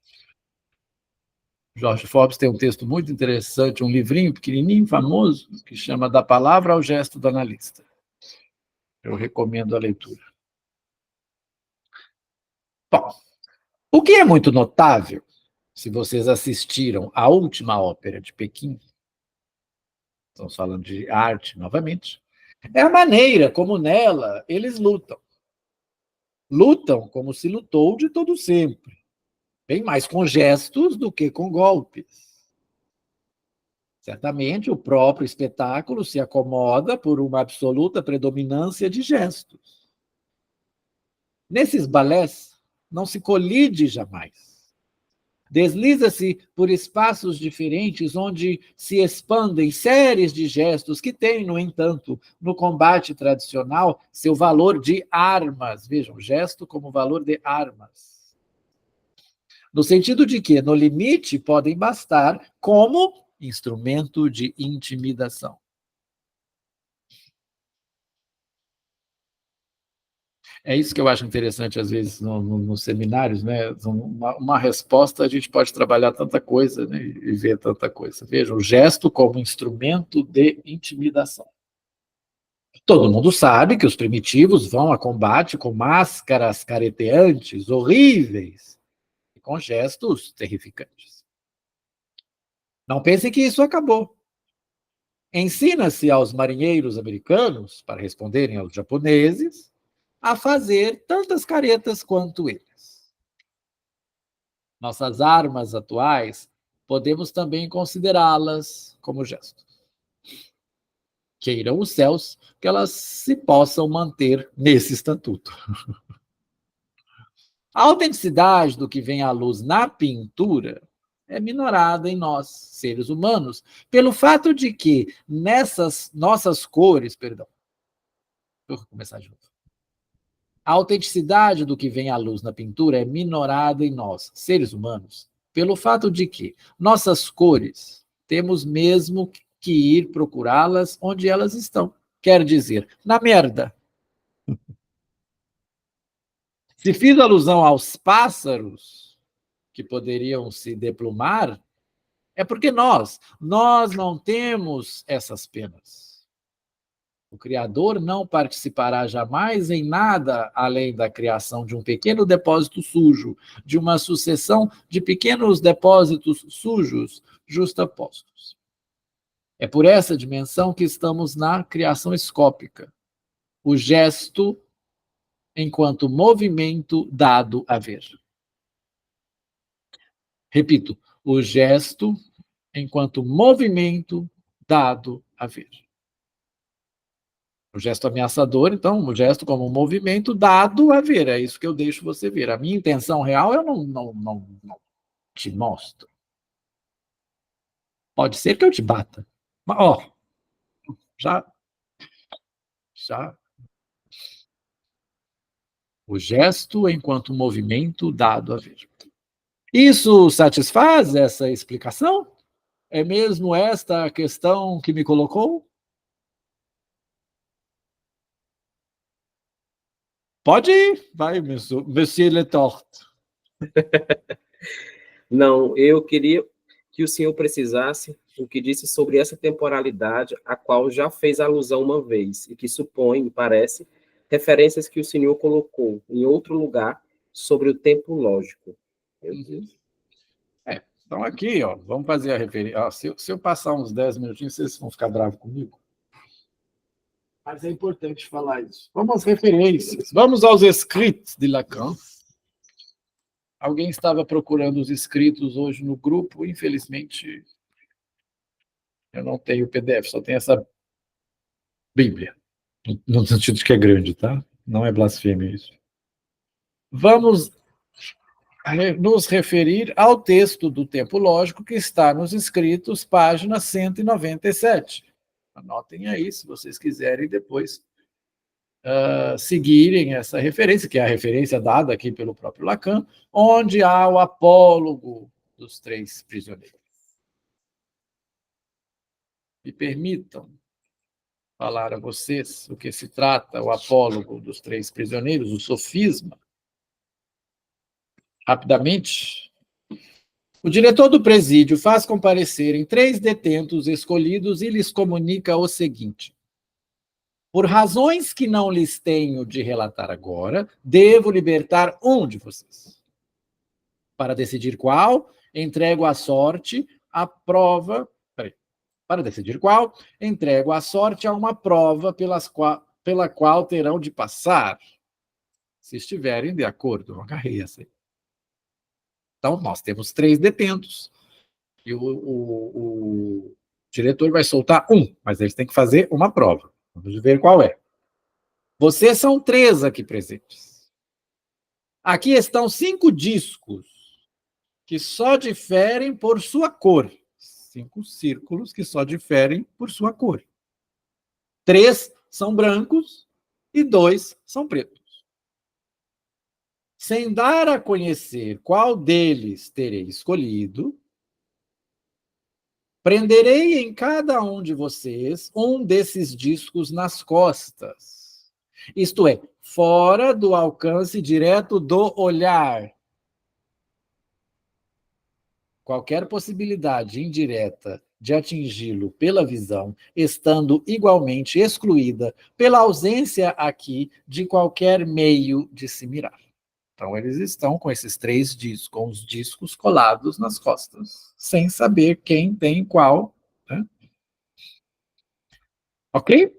Jorge Forbes tem um texto muito interessante, um livrinho pequenininho, famoso, que chama Da Palavra ao Gesto do Analista. Eu recomendo a leitura. Bom, o que é muito notável, se vocês assistiram à última ópera de Pequim, estamos falando de arte novamente, é a maneira como nela eles lutam. Lutam como se lutou de todo sempre, bem mais com gestos do que com golpes. Certamente, o próprio espetáculo se acomoda por uma absoluta predominância de gestos. Nesses balés, não se colide jamais. Desliza-se por espaços diferentes onde se expandem séries de gestos que têm, no entanto, no combate tradicional, seu valor de armas. Vejam, gesto como valor de armas. No sentido de que, no limite, podem bastar como instrumento de intimidação. É isso que eu acho interessante, às vezes, nos seminários, né? Uma resposta, a gente pode trabalhar tanta coisa, né? E ver tanta coisa. Veja, o gesto como instrumento de intimidação. Todo mundo sabe que os primitivos vão a combate com máscaras careteantes, horríveis, e com gestos terrificantes. Não pense que isso acabou. Ensina-se aos marinheiros americanos, para responderem aos japoneses, a fazer tantas caretas quanto eles. Nossas armas atuais, podemos também considerá-las como gestos. Queiram os céus que elas se possam manter nesse estatuto. A autenticidade do que vem à luz na pintura é minorada em nós, seres humanos, pelo fato de que nessas nossas cores, perdão, vou começar de novo. A autenticidade do que vem à luz na pintura é minorada em nós, seres humanos, pelo fato de que nossas cores temos mesmo que ir procurá-las onde elas estão. Quer dizer, na merda. Se fiz alusão aos pássaros que poderiam se deplumar, é porque nós não temos essas penas. O Criador não participará jamais em nada além da criação de um pequeno depósito sujo, de uma sucessão de pequenos depósitos sujos justapostos. É por essa dimensão que estamos na criação escópica. O gesto enquanto movimento dado a ver. Repito, o gesto enquanto movimento dado a ver. O gesto ameaçador, então, o gesto como um movimento dado a ver. É isso que eu deixo você ver. A minha intenção real eu não te mostro. Pode ser que eu te bata. Mas, ó, já. O gesto enquanto movimento dado a ver. Isso satisfaz essa explicação? É mesmo esta a questão que me colocou? Pode ir, vai, Monsieur Letort. Não, eu queria que o senhor precisasse o que disse sobre essa temporalidade, a qual já fez alusão uma vez, e que supõe, me parece, referências que o senhor colocou em outro lugar sobre o tempo lógico. Então aqui, ó, vamos fazer a referência. Se eu passar uns 10 minutinhos, vocês vão ficar bravos comigo? Mas é importante falar isso. Vamos às referências. Vamos aos escritos de Lacan. Alguém estava procurando os escritos hoje no grupo, infelizmente eu não tenho o PDF, só tenho essa Bíblia, no sentido de que é grande, tá? Não é blasfêmia isso. Vamos nos referir ao texto do tempo lógico que está nos escritos, página 197. Anotem aí, se vocês quiserem depois seguirem essa referência, que é a referência dada aqui pelo próprio Lacan, onde há o apólogo dos 3 prisioneiros. Me permitam falar a vocês o que se trata o apólogo dos 3 prisioneiros, o sofisma. Rapidamente. O diretor do presídio faz comparecerem 3 detentos escolhidos e lhes comunica o seguinte: por razões que não lhes tenho de relatar agora, devo libertar um de vocês. Para decidir qual, entrego à sorte a prova. Para decidir qual, entrego à sorte a uma prova pela qual terão de passar, se estiverem de acordo. Eu agarrei essa aí. Então, nós temos 3 detentos. E o diretor vai soltar um, mas eles têm que fazer uma prova. Vamos ver qual é. Vocês são 3 aqui presentes. Aqui estão 5 discos que só diferem por sua cor. 5 círculos que só diferem por sua cor. 3 são brancos e 2 são pretos. Sem dar a conhecer qual deles terei escolhido, prenderei em cada um de vocês um desses discos nas costas Isto é, fora do alcance direto do olhar. Qualquer possibilidade indireta de atingi-lo pela visão, estando igualmente excluída pela ausência aqui de qualquer meio de se mirar. Então, eles estão com esses 3 discos, com os discos colados nas costas, sem saber quem tem qual. Né? Ok?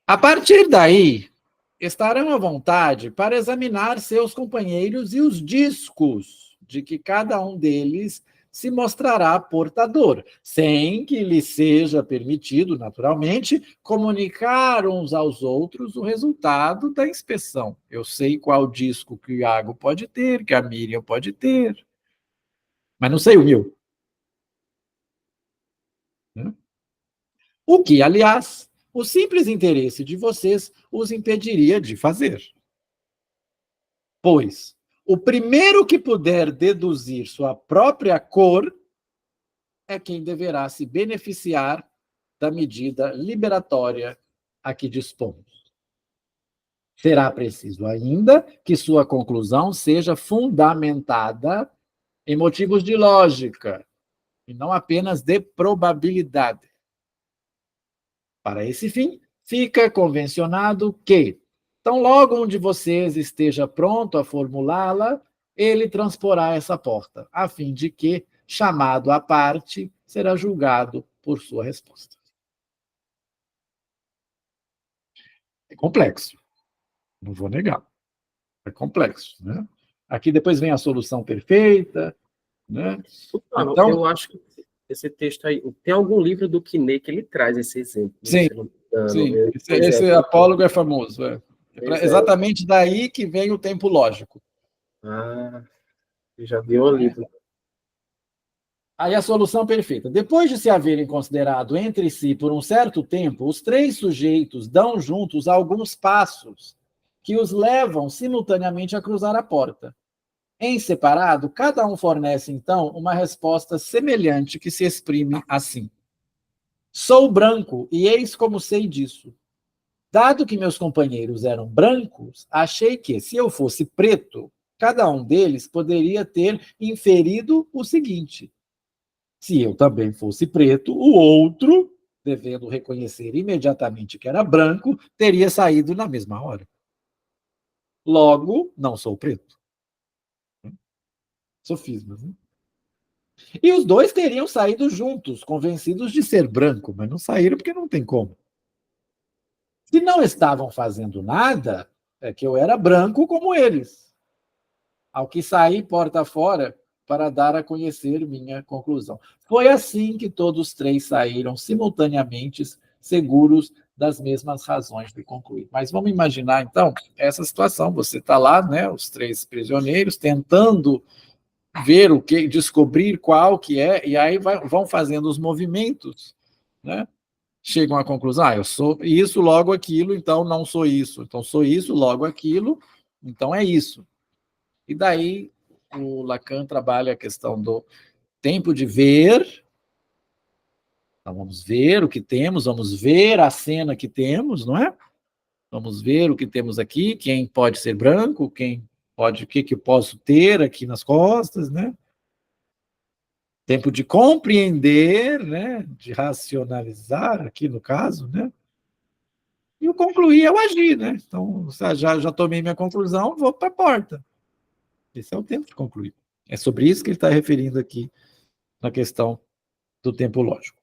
A partir daí, estarão à vontade para examinar seus companheiros e os discos de que cada um deles se mostrará portador, sem que lhe seja permitido, naturalmente, comunicar uns aos outros o resultado da inspeção. Eu sei qual disco que o Iago pode ter, que a Miriam pode ter, mas não sei o meu. Né? O que, aliás, o simples interesse de vocês os impediria de fazer. Pois o primeiro que puder deduzir sua própria cor é quem deverá se beneficiar da medida liberatória a que dispomos. Será preciso ainda que sua conclusão seja fundamentada em motivos de lógica e não apenas de probabilidade. Para esse fim, fica convencionado que, tão logo um de vocês esteja pronto a formulá-la, ele transporá essa porta, a fim de que, chamado à parte, será julgado por sua resposta. É complexo, não vou negar. É complexo, né? Aqui depois vem a solução perfeita, né? Então, eu acho que esse texto aí, tem algum livro do Quinet que ele traz esse exemplo? Sim, sim. Esse apólogo é famoso. Exatamente daí que vem o tempo lógico. Ah, eu já vi o livro. Aí a solução perfeita. Depois de se haverem considerado entre si por um certo tempo, os 3 sujeitos dão juntos alguns passos que os levam simultaneamente a cruzar a porta. Em separado, cada um fornece, então, uma resposta semelhante que se exprime assim. Sou branco e eis como sei disso. Dado que meus companheiros eram brancos, achei que, se eu fosse preto, cada um deles poderia ter inferido o seguinte: se eu também fosse preto, o outro, devendo reconhecer imediatamente que era branco, teria saído na mesma hora. Logo, não sou preto. Sofismas, né? E os 2 teriam saído juntos, convencidos de ser branco, mas não saíram porque não tem como. Se não estavam fazendo nada, é que eu era branco como eles. Ao que saí porta fora para dar a conhecer minha conclusão. Foi assim que todos 3 saíram simultaneamente, seguros das mesmas razões de concluir. Mas vamos imaginar, então, essa situação. Você está lá, né, os 3 prisioneiros, tentando ver o que, descobrir qual que é, e aí vão fazendo os movimentos, né? Chegam à conclusão, eu sou isso, logo aquilo, então não sou isso. Então sou isso, logo aquilo, então é isso. E daí o Lacan trabalha a questão do tempo de ver. Então vamos ver o que temos, vamos ver a cena que temos, não é? Vamos ver o que temos aqui, quem pode ser branco, quem pode, o que eu posso ter aqui nas costas, né? Tempo de compreender, né? De racionalizar, aqui no caso, né? E o concluir é o agir, né? Então, já tomei minha conclusão, vou para a porta. Esse é o tempo de concluir. É sobre isso que ele está referindo aqui na questão do tempo lógico.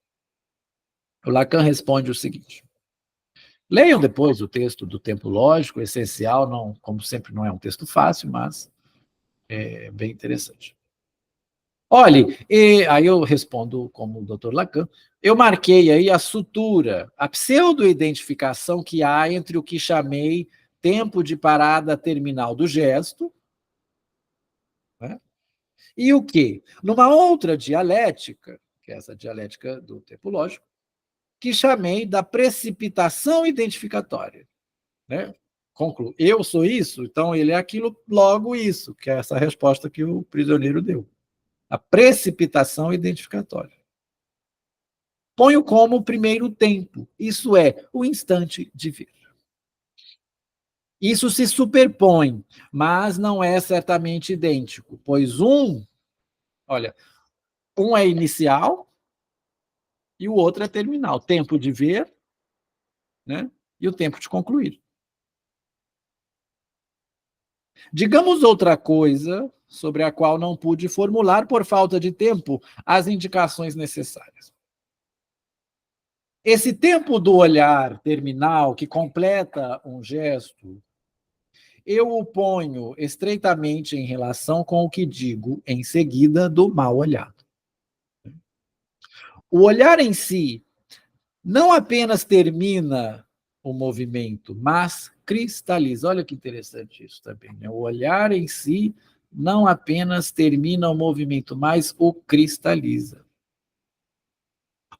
O Lacan responde o seguinte: leiam depois o texto do tempo lógico, essencial, não, como sempre não é um texto fácil, mas é bem interessante. Olhe, aí eu respondo como o Dr. Lacan, eu marquei aí a sutura, a pseudo-identificação que há entre o que chamei tempo de parada terminal do gesto, né? E o que? Numa outra dialética, que é essa dialética do tempo lógico, que chamei da precipitação identificatória. Né? Concluo, eu sou isso, então ele é aquilo, logo isso, que é essa resposta que o prisioneiro deu. A precipitação identificatória. Ponho como primeiro tempo, isso é, o instante de ver. Isso se superpõe, mas não é certamente idêntico, pois olha, um é inicial e o outro é terminal. Tempo de ver, né? E o tempo de concluir. Digamos outra coisa sobre a qual não pude formular por falta de tempo as indicações necessárias. Esse tempo do olhar terminal que completa um gesto, eu o ponho estreitamente em relação com o que digo em seguida do mal olhado. O olhar em si não apenas termina o movimento, mas cristaliza. Olha que interessante isso também, né? O olhar em si não apenas termina o movimento, mas o cristaliza.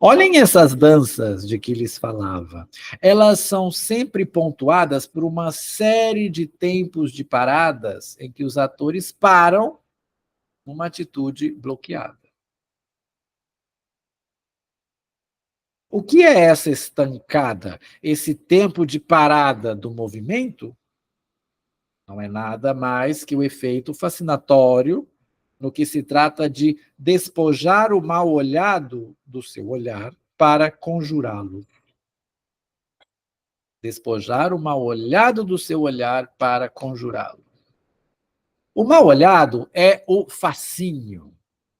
Olhem essas danças de que lhes falava. Elas são sempre pontuadas por uma série de tempos de paradas em que os atores param numa atitude bloqueada. O que é essa estancada? Esse tempo de parada do movimento? Não é nada mais que o efeito fascinatório no que se trata de despojar o mal olhado do seu olhar para conjurá-lo. Despojar o mal olhado do seu olhar para conjurá-lo. O mal olhado é o fascínio.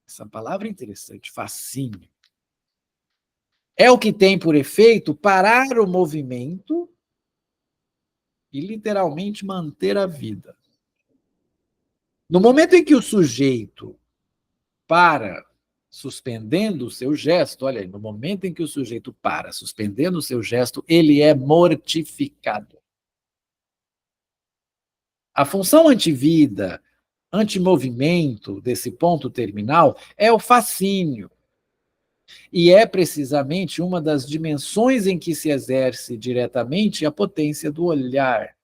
Essa palavra é interessante, fascínio. É o que tem por efeito parar o movimento e literalmente manter a vida. No momento em que o sujeito para, suspendendo o seu gesto, olha aí, no momento em que o sujeito para, suspendendo o seu gesto, ele é mortificado. A função antivida, antimovimento desse ponto terminal é o fascínio. E é precisamente uma das dimensões em que se exerce diretamente a potência do olhar.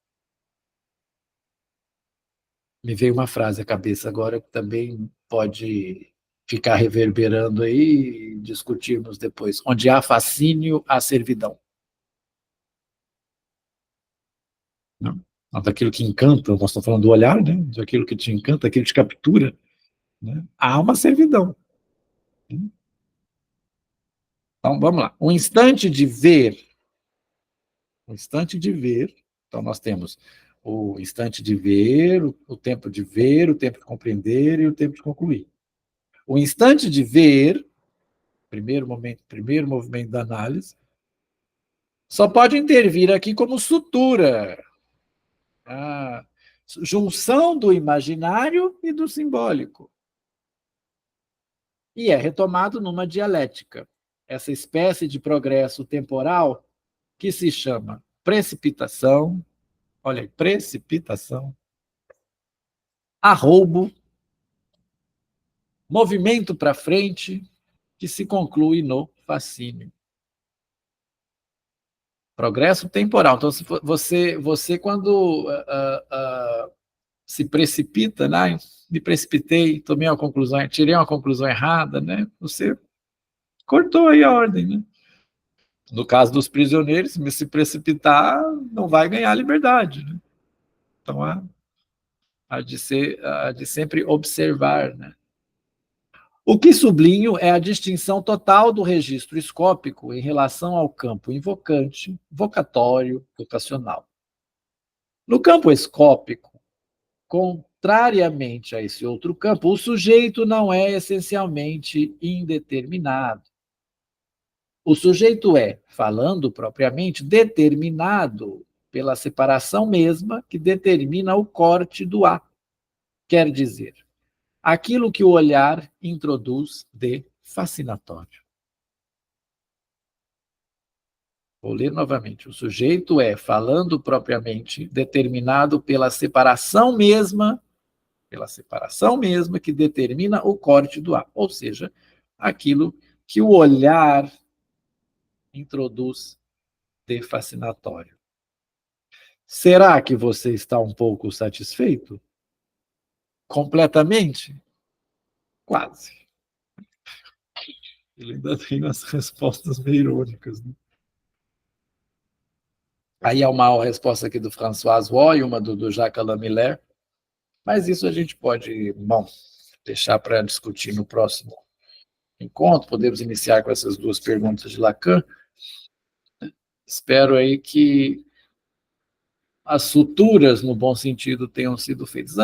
Me veio uma frase à cabeça agora que também pode ficar reverberando aí e discutirmos depois. Onde há fascínio, há servidão. Não? Daquilo que encanta, nós estamos falando do olhar, né? Daquilo que te encanta, aquilo que te captura, né? Há uma servidão. Então, vamos lá. Um instante de ver. Um instante de ver. Então, nós temos o instante de ver, o tempo de ver, o tempo de compreender e o tempo de concluir. O instante de ver, primeiro movimento da análise, só pode intervir aqui como sutura, a junção do imaginário e do simbólico. E é retomado numa dialética, essa espécie de progresso temporal que se chama precipitação, olha aí, precipitação, arroubo, movimento para frente, que se conclui no fascínio. Progresso temporal. Então, se você quando se precipita, né? Me precipitei, tomei uma conclusão, tirei uma conclusão errada, né? Você cortou aí a ordem, né? No caso dos prisioneiros, se precipitar, não vai ganhar liberdade, né? Então, há de sempre observar, né? O que sublinho é a distinção total do registro escópico em relação ao campo invocante, vocatório, vocacional. No campo escópico, contrariamente a esse outro campo, o sujeito não é essencialmente indeterminado. O sujeito é, falando propriamente, determinado pela separação mesma que determina o corte do A. Quer dizer, aquilo que o olhar introduz de fascinatório. Vou ler novamente. O sujeito é, falando propriamente, determinado pela separação mesma que determina o corte do A, ou seja, aquilo que o olhar introduz de fascinatório. Será que você está um pouco satisfeito? Completamente? Quase. Ele ainda tem umas respostas meio irônicas, né? Aí há uma resposta aqui do François Roy, uma do Jacques Alain Miller, mas isso a gente pode, bom, deixar para discutir no próximo encontro. Podemos iniciar com essas duas perguntas de Lacan. Espero aí que as suturas, no bom sentido, tenham sido feitas.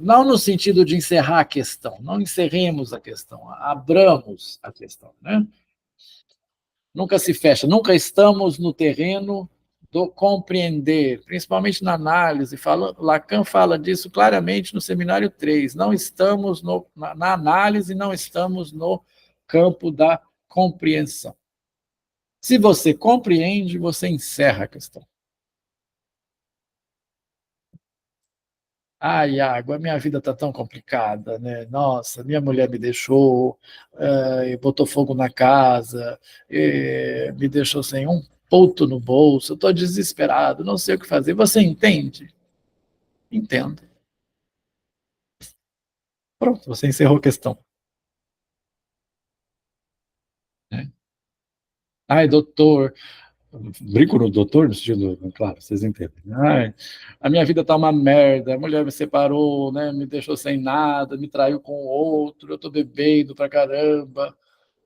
Não no sentido de encerrar a questão, não encerremos a questão, abramos a questão, né? Nunca se fecha, nunca estamos no terreno do compreender, principalmente na análise. Lacan fala disso claramente no seminário 3. Não estamos na análise, não estamos no campo da compreensão. Se você compreende, você encerra a questão. Iago, a minha vida está tão complicada, né? Nossa, minha mulher me deixou, botou fogo na casa, me deixou sem um ponto no bolso, eu estou desesperado, não sei o que fazer. Você entende? Entendo. Pronto, você encerrou a questão. Ai, doutor, brinco no doutor, no sentido, claro, vocês entendem. Ai, a minha vida tá uma merda, a mulher me separou, né, me deixou sem nada, me traiu com outro, eu tô bebendo pra caramba,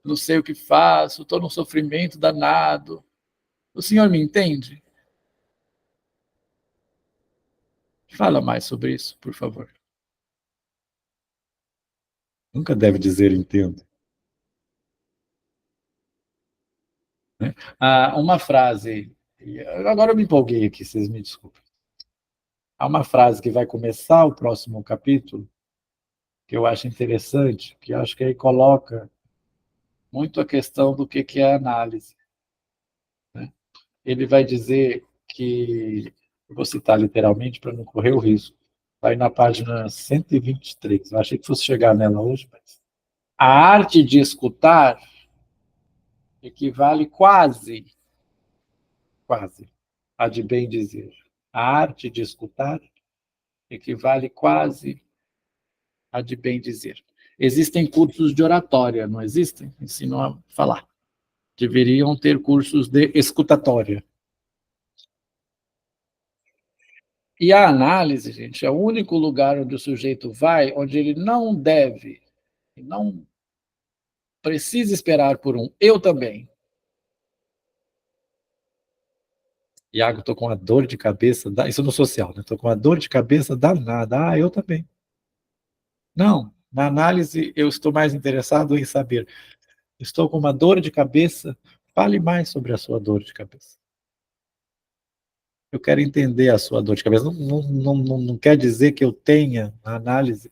não sei o que faço, tô num sofrimento danado. O senhor me entende? Fala mais sobre isso, por favor. Nunca deve dizer entendo. Né? Uma frase, agora eu me empolguei aqui, vocês me desculpem. Há uma frase que vai começar o próximo capítulo, que eu acho interessante, que eu acho que aí coloca muito a questão do que é análise. Né? Ele vai dizer que, eu vou citar literalmente para não correr o risco, vai na página 123, eu achei que fosse chegar nela hoje, mas... A arte de escutar equivale quase a de bem dizer. A arte de escutar equivale quase a de bem dizer. Existem cursos de oratória, não existem? Ensinam a falar. Deveriam ter cursos de escutatória. E a análise, gente, é o único lugar onde o sujeito vai, onde ele não deve, não precisa esperar por um eu também. Iago, estou com uma dor de cabeça, isso no social, né? Estou com uma dor de cabeça danada. Eu também. Não, na análise eu estou mais interessado em saber, estou com uma dor de cabeça, fale mais sobre a sua dor de cabeça. Eu quero entender a sua dor de cabeça. Não quer dizer que eu tenha a análise,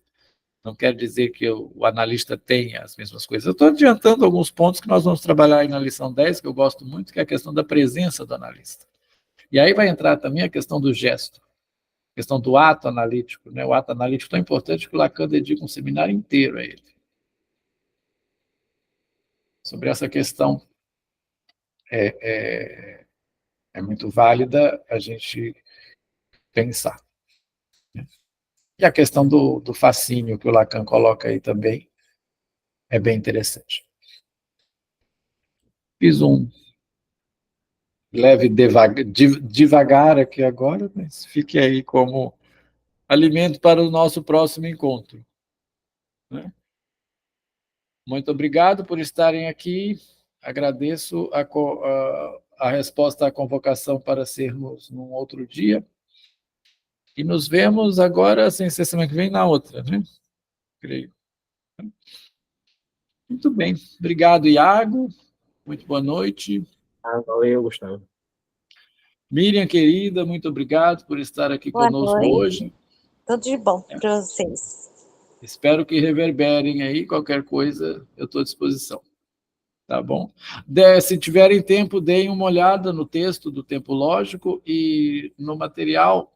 não quer dizer que o analista tenha as mesmas coisas. Eu estou adiantando alguns pontos que nós vamos trabalhar aí na lição 10, que eu gosto muito, que é a questão da presença do analista. E aí vai entrar também a questão do gesto, a questão do ato analítico. Né? O ato analítico é tão importante que o Lacan dedica um seminário inteiro a ele. Sobre essa questão é muito válida a gente pensar. E a questão do fascínio que o Lacan coloca aí também é bem interessante. Fiz um leve devagar aqui agora, mas fique aí como alimento para o nosso próximo encontro. Né? Muito obrigado por estarem aqui. Agradeço a resposta à convocação para sermos num outro dia. E nos vemos agora, sem ser semana que vem, na outra, né? Creio. Muito bem. Obrigado, Iago. Muito boa noite. Valeu, Gustavo. Miriam, querida, muito obrigado por estar aqui Boa conosco noite. hoje. Tudo de bom para vocês. Espero que reverberem aí. Qualquer coisa, eu estou à disposição. Tá bom? Se tiverem tempo, deem uma olhada no texto do Tempo Lógico e no material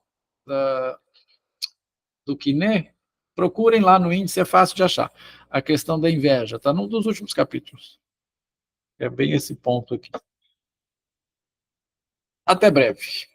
do Quiné. Procurem lá no índice, é fácil de achar. A questão da inveja, está num dos últimos capítulos. É bem esse ponto aqui. Até breve.